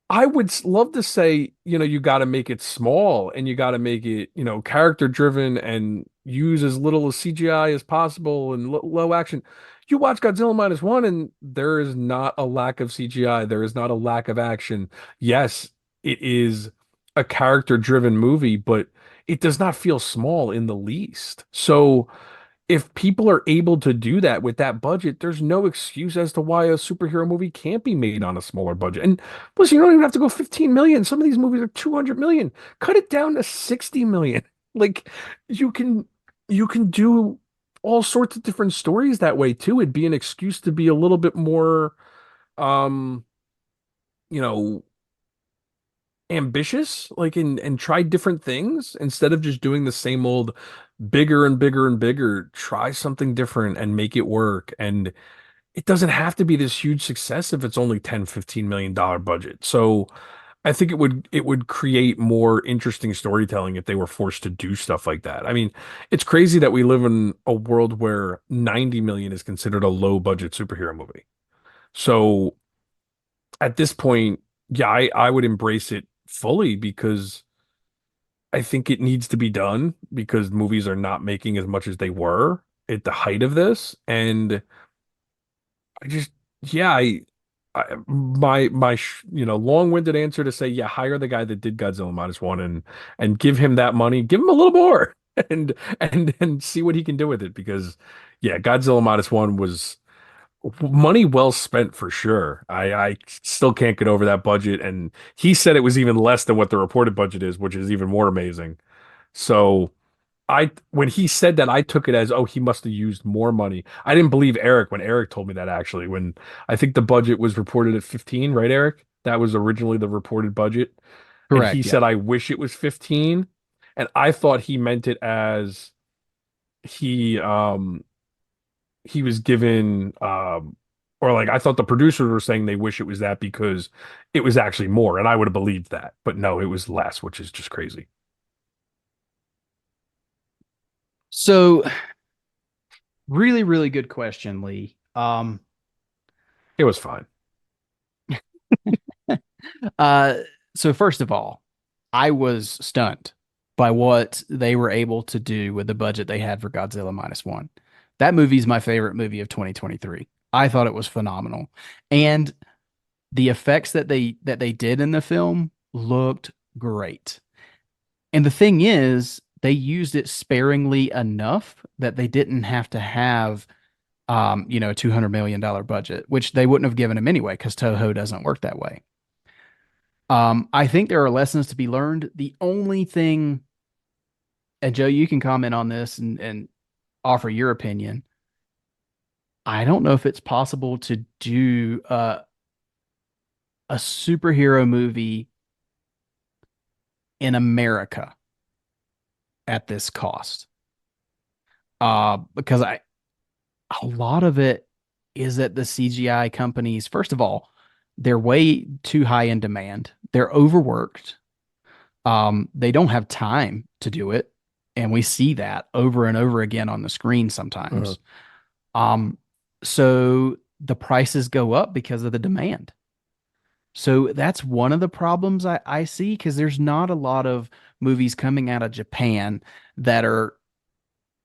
I would love to say, you got to make it small and you got to make it, character driven and use as little of CGI as possible and low action. You watch Godzilla Minus One and there is not a lack of CGI. There is not a lack of action. Yes, it is a character driven movie, but it does not feel small in the least. So, if people are able to do that with that budget, there's no excuse as to why a superhero movie can't be made on a smaller budget. And plus, you don't even have to go 15 million. Some of these movies are 200 million. Cut it down to 60 million. Like you can you can do all sorts of different stories that way too. It'd be an excuse to be a little bit more um, you know, ambitious, like and try different things instead of just doing the same old bigger and bigger and bigger. Try something different and make it work. And it doesn't have to be this huge success if it's only 10, $15 million budget. So I think it would create more interesting storytelling if they were forced to do stuff like that. I mean, it's crazy that we live in a world where 90 million is considered a low budget superhero movie. So at this point, yeah, I would embrace it fully because I think it needs to be done because movies are not making as much as they were at the height of this. And I just, yeah, long-winded answer to say, yeah, hire the guy that did Godzilla minus one and give him that money, give him a little more and see what he can do with it because yeah, Godzilla minus one was money well spent for sure. I still can't get over that budget, and he said it was even less than what the reported budget is, which is even more amazing. So when he said that, I took it as, oh, he must have used more money. I didn't believe Eric when Eric told me that actually. When I think the budget was reported at 15, right, Eric? That was originally the reported budget, and he
Correct. Yeah.
said, I wish it was 15, and I thought he meant it as he he was given or like I thought the producers were saying they wish it was that because it was actually more, and I would have believed that. But no, it was less, which is just crazy.
So really, really good question, Lee.
It was fine.
Uh, so first of all, I was stunned by what they were able to do with the budget they had for Godzilla minus one. That movie is my favorite movie of 2023. I thought it was phenomenal. And the effects that they did in the film looked great. And the thing is, they used it sparingly enough that they didn't have to have a $200 million budget, which they wouldn't have given him anyway, because Toho doesn't work that way. I think there are lessons to be learned. The only thing, and Joe, you can comment on this and offer your opinion. I don't know if it's possible to do a superhero movie in America at this cost. Because a lot of it is that the CGI companies, first of all, they're way too high in demand. They're overworked. They don't have time to do it, and we see that over and over again on the screen
Uh,
sometimes. Um, so the prices go up because of the demand. So that's one of the problems I see because there's not a lot of movies coming out of Japan that are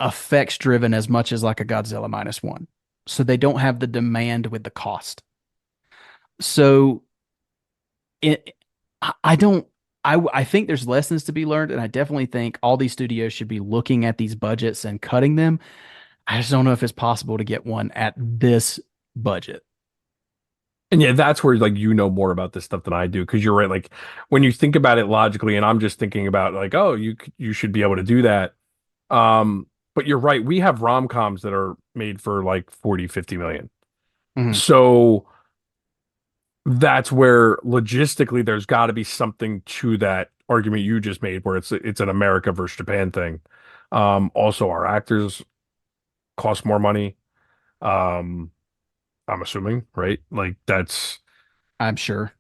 effects driven as much as like a Godzilla minus one. So they don't have the demand with the cost. So it, I don't, I think there's lessons to be learned, and I definitely think all these studios should be looking at these budgets and cutting them. I just don't know if it's possible to get one at this budget.
and yeah, that's where like you know more about this stuff than I do because you're right. Like when you think about it logically, and I'm just thinking about like, oh, you should be able to do that. But you're right. We have rom-coms that are made for like 40, 50 million.
Mhm.
So that's where logistically there's got to be something to that argument you just made where it's an America versus Japan thing. Also our actors cost more money. Um, I'm assuming, right? Like that's
I'm sure.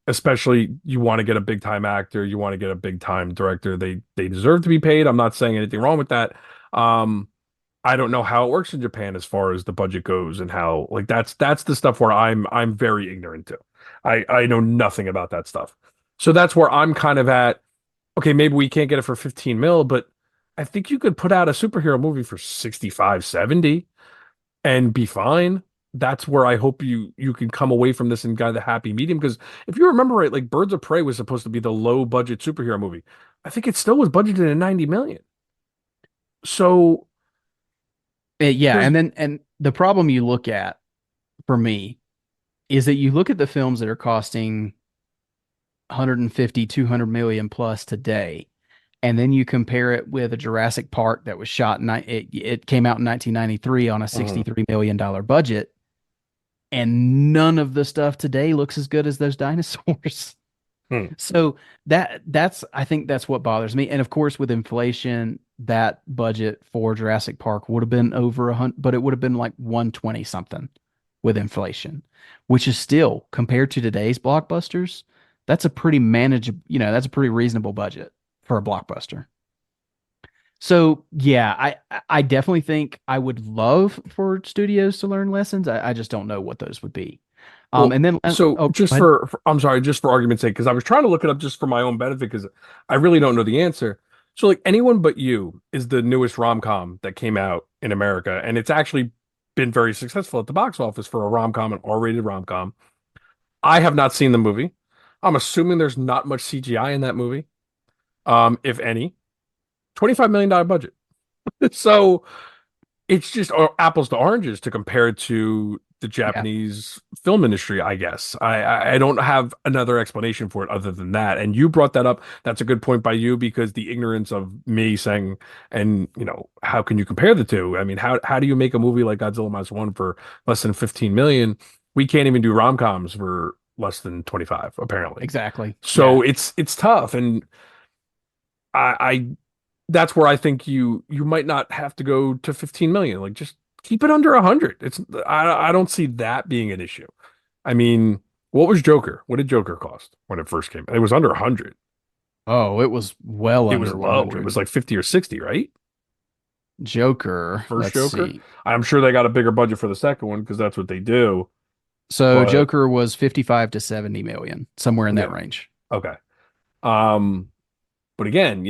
especially you want to get a big time actor, you want to get a big time director. They deserve to be paid. I'm not saying anything wrong with that. Um, I don't know how it works in Japan as far as the budget goes and how like that's the stuff where I'm very ignorant to. I know nothing about that stuff. So that's where I'm kind of at. Okay, maybe we can't get it for 15 mil, but I think you could put out a superhero movie for 65, 70 and be fine. That's where I hope you can come away from this and get the happy medium. Because if you remember right, like Birds of Prey was supposed to be the low budget superhero movie. I think it still was budgeted at 90 million. So
Yeah,
There's
and the problem you look at for me is that you look at the films that are costing 150, 200 million plus today, and then you compare it with a Jurassic Park that was shot it came out in 1993 on a
Mhm.
$63 million budget, and none of the stuff today looks as good as those dinosaurs.
Hmm.
So that's I think that's what bothers me. And of course, with inflation, that budget for Jurassic Park would have been over 100, but it would have been like 120 something with inflation, which is still compared to today's blockbusters, that's a pretty manageable, that's a pretty reasonable budget for a blockbuster. So yeah, I definitely think I would love for studios to learn lessons. I just don't know what those would be.
Well,
And then
so
oh, go
just
ahead.
I'm sorry, just for argument's sake, because I was trying to look it up just for my own benefit, because I really don't know the answer. So, like, Anyone But You is the newest rom-com that came out in America, and it's actually been very successful at the box office for a rom-com, an R-rated rom-com. I have not seen the movie. I'm assuming there's not much CGI in that movie, if any. $25 million budget. So it's just apples to oranges to compare it to the
Yeah,
Japanese film industry, I guess. I don't have another explanation for it other than that. And you brought that up. That's a good point by you because the ignorance of me saying, and how can you compare the two? I mean, how do you make a movie like Godzilla Minus One for less than 15 million? We can't even do rom-coms for less than 25, apparently.
exactly. Yeah.
So it's tough. And I that's where I think you might not have to go to 15 million. Like just keep it under 100. I don't see that being an issue. I mean, what was Joker? What did Joker cost when it first came? It was under 100.
Oh, it was well
It was
under
low. It
100.
was like 50 or 60, right?
Joker,
First
let's
Joker.
see.
I'm sure they got a bigger budget for the second one because that's what they do.
So
But
Joker was 55 to 70 million, somewhere in that
yeah,
range.
okay. Um, but again,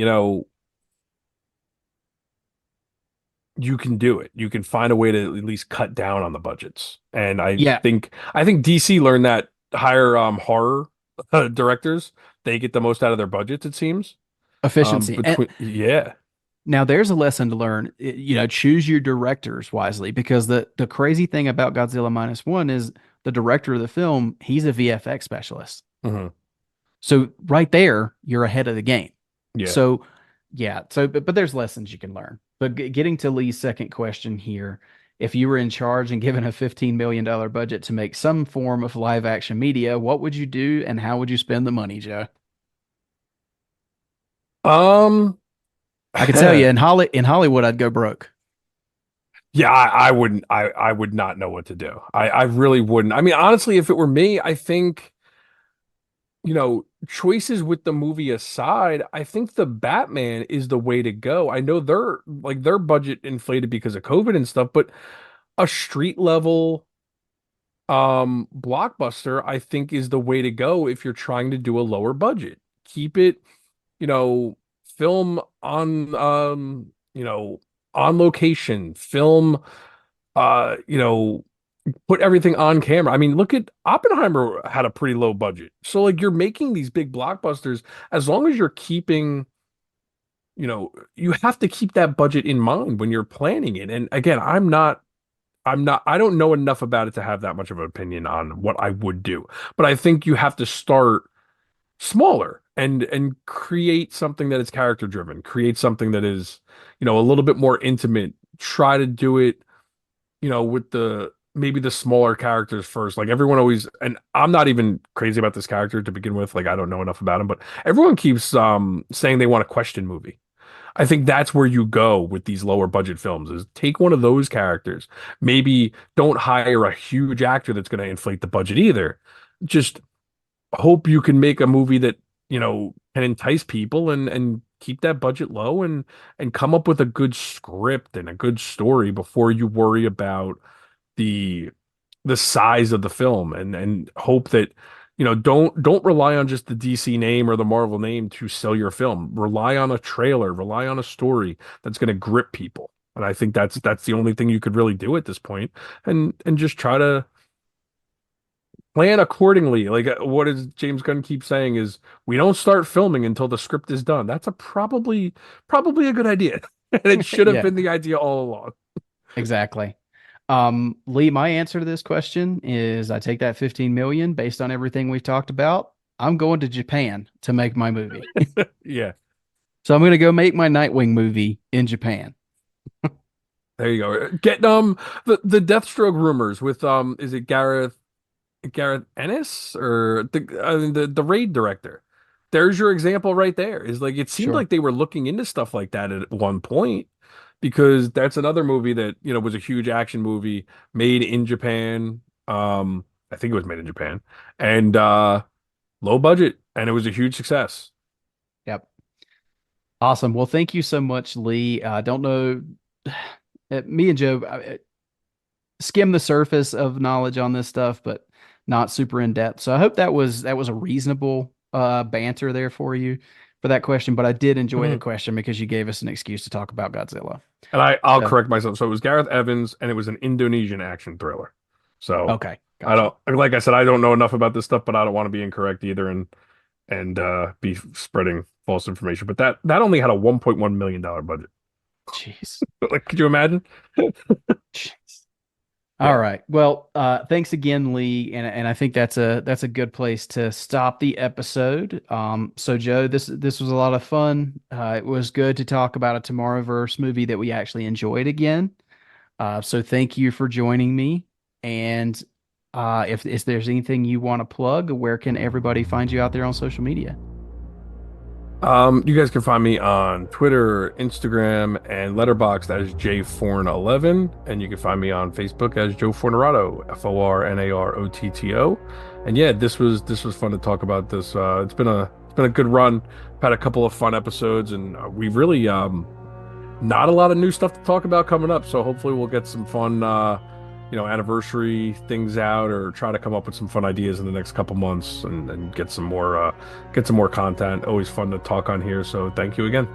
you can do it. You can find a way to at least cut down on the budgets. And
Yeah,
I think DC learned that higher horror directors, they get the most out of their budgets, it seems.
efficiency. And
Between yeah.
now there's a lesson to learn. Choose your directors wisely because the crazy thing about Godzilla Minus One is the director of the film, he's a VFX specialist.
Mhm.
So right there, you're ahead of the game.
Yeah.
So yeah, but there's lessons you can learn. But getting to Lee's second question here, if you were in charge and given a $15 million budget to make some form of live action media, what would you do and how would you spend the money, Joe?
Um
I could tell you in Hollywood, I'd go broke.
yeah, I wouldn't I would not know what to do. I really wouldn't. I mean, honestly, if it were me, I think choices with the movie aside, I think the Batman is the way to go. I know their budget inflated because of COVID and stuff, but a street level blockbuster, I think is the way to go if you're trying to do a lower budget. Keep it, you know, film on location, film uh, you know, put everything on camera. I mean, look at Oppenheimer had a pretty low budget. So like you're making these big blockbusters as long as you're keeping, you have to keep that budget in mind when you're planning it. And again, I don't know enough about it to have that much of an opinion on what I would do. But I think you have to start smaller and create something that is character driven, create something that is, a little bit more intimate. Try to do it with the maybe the smaller characters first. Like everyone always, and I'm not even crazy about this character to begin with. Like I don't know enough about him, but everyone keeps saying they want a question movie. I think that's where you go with these lower budget films is take one of those characters. Maybe don't hire a huge actor that's going to inflate the budget either. Just hope you can make a movie that, can entice people and keep that budget low and come up with a good script and a good story before you worry about the the size of the film and hope that don't rely on just the DC name or the Marvel name to sell your film. Rely on a trailer, rely on a story that's going to grip people. And I think that's the only thing you could really do at this point and just try to plan accordingly. Like what is James Gunn keeps saying is we don't start filming until the script is done. That's a probably a good idea. And it should have
Yeah.
been the idea all along.
Exactly. Lee, my answer to this question is I take that 15 million based on everything we've talked about. I'm going to Japan to make my movie.
Yeah,
So I'm going to go make my Nightwing movie in Japan.
there you go. Get the Deathstroke rumors with is it Gareth Ennis or the Raid director? There's your example right there. Is like it seemed
Sure.
like they were looking into stuff like that at one point because that's another movie that, was a huge action movie made in Japan. I think it was made in Japan and low budget and it was a huge success.
Yep. Awesome. Well, thank you so much, Lee. I don't know. Me and Joe skim the surface of knowledge on this stuff, but not super in depth. So I hope that was a reasonable banter there for you for that question. But I did enjoy the
Mhm.
question because you gave us an excuse to talk about Godzilla.
And I'll
So,
correct myself. So it was Gareth Evans and it was an Indonesian action thriller. So
okay,
I
gotcha.
don't like I said, I don't know enough about this stuff, but I don't want to be incorrect either and be spreading false information. But that only had a $1.1 million budget.
Jeez.
Like, could you imagine?
Jeez. All
Yeah.
right. Well, thanks again, Lee, and I think that's a good place to stop the episode. So Joe, this was a lot of fun. It was good to talk about a Tomorrowverse movie that we actually enjoyed again. So thank you for joining me. And if there's anything you want to plug, where can everybody find you out there on social media?
You guys can find me on Twitter, Instagram, and Letterboxd as jforn11, and you can find me on Facebook as Joe Fornarato, Fornarotto. And yeah, this was fun to talk about this. It's been a good run. I've had a couple of fun episodes, and we really not a lot of new stuff to talk about coming up. So hopefully we'll get some fun anniversary things out or try to come up with some fun ideas in the next couple months and get some more content. Always fun to talk on here. So thank you again.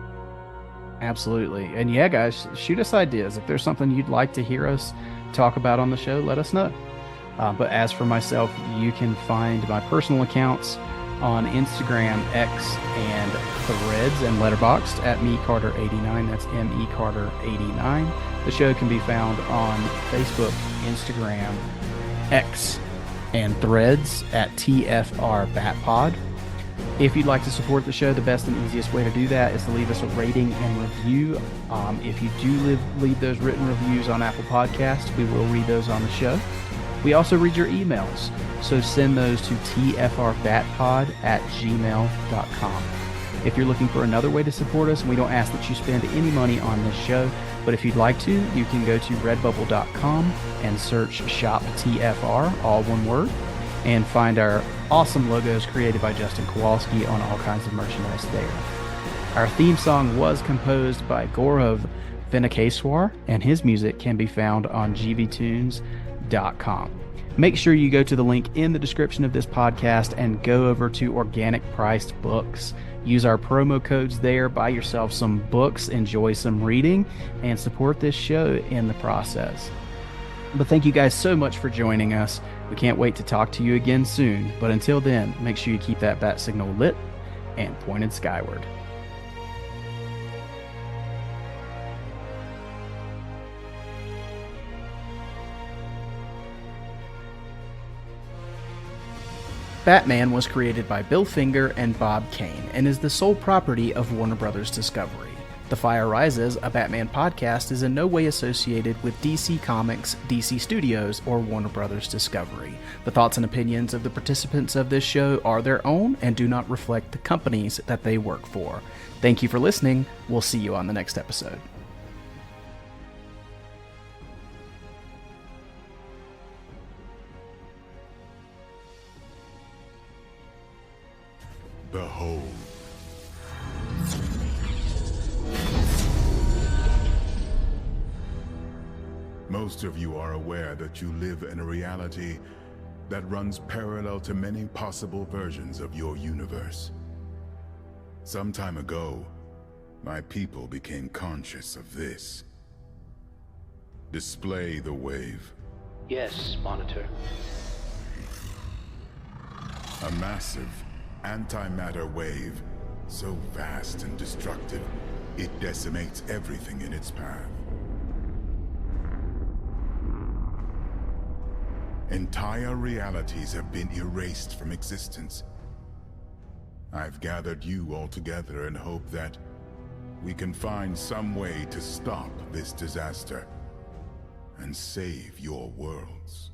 Absolutely. And yeah, guys, shoot us ideas. If there's something you'd like to hear us talk about on the show, let us know. But as for myself, you can find my personal accounts on Instagram, X, and Threads and Letterboxd at mecarter89. That's mecarter89. The show can be found on Facebook, Instagram, X, and Threads at tfrbatpod. If you'd like to support the show, the best and easiest way to do that is to leave us a rating and review. If you do leave those written reviews on Apple Podcasts, we will read those on the show. We also read your emails, so send those to tfrbatpod@gmail.com. If you're looking for another way to support us, and we don't ask that you spend any money on this show, but if you'd like to, you can go to redbubble.com and search Shop TFR, all one word, and find our awesome logos created by Justin Kowalski on all kinds of merchandise there. Our theme song was composed by Gaurav Venkateswar, and his music can be found on gvtunes.com. Make sure you go to the link in the description of this podcast and go over to Organic Priced Books. Use our promo codes there, buy yourself some books, enjoy some reading, and support this show in the process. But thank you guys so much for joining us. We can't wait to talk to you again soon. But until then, make sure you keep that bat signal lit and pointed skyward. Batman was created by Bill Finger and Bob Kane and is the sole property of Warner Brothers Discovery. The Fire Rises, a Batman podcast, is in no way associated with DC Comics, DC Studios, or Warner Brothers Discovery. The thoughts and opinions of the participants of this show are their own and do not reflect the companies that they work for. Thank you for listening. We'll see you on the next episode.
Behold. Most of you are aware that you live in a reality that runs parallel to many possible versions of your universe. Some time ago, my people became conscious of this. Display the wave.
Yes, Monitor.
A massive antimatter wave, so vast and destructive, it decimates everything in its path. Entire realities have been erased from existence. I've gathered you all together in hope that we can find some way to stop this disaster and save your worlds.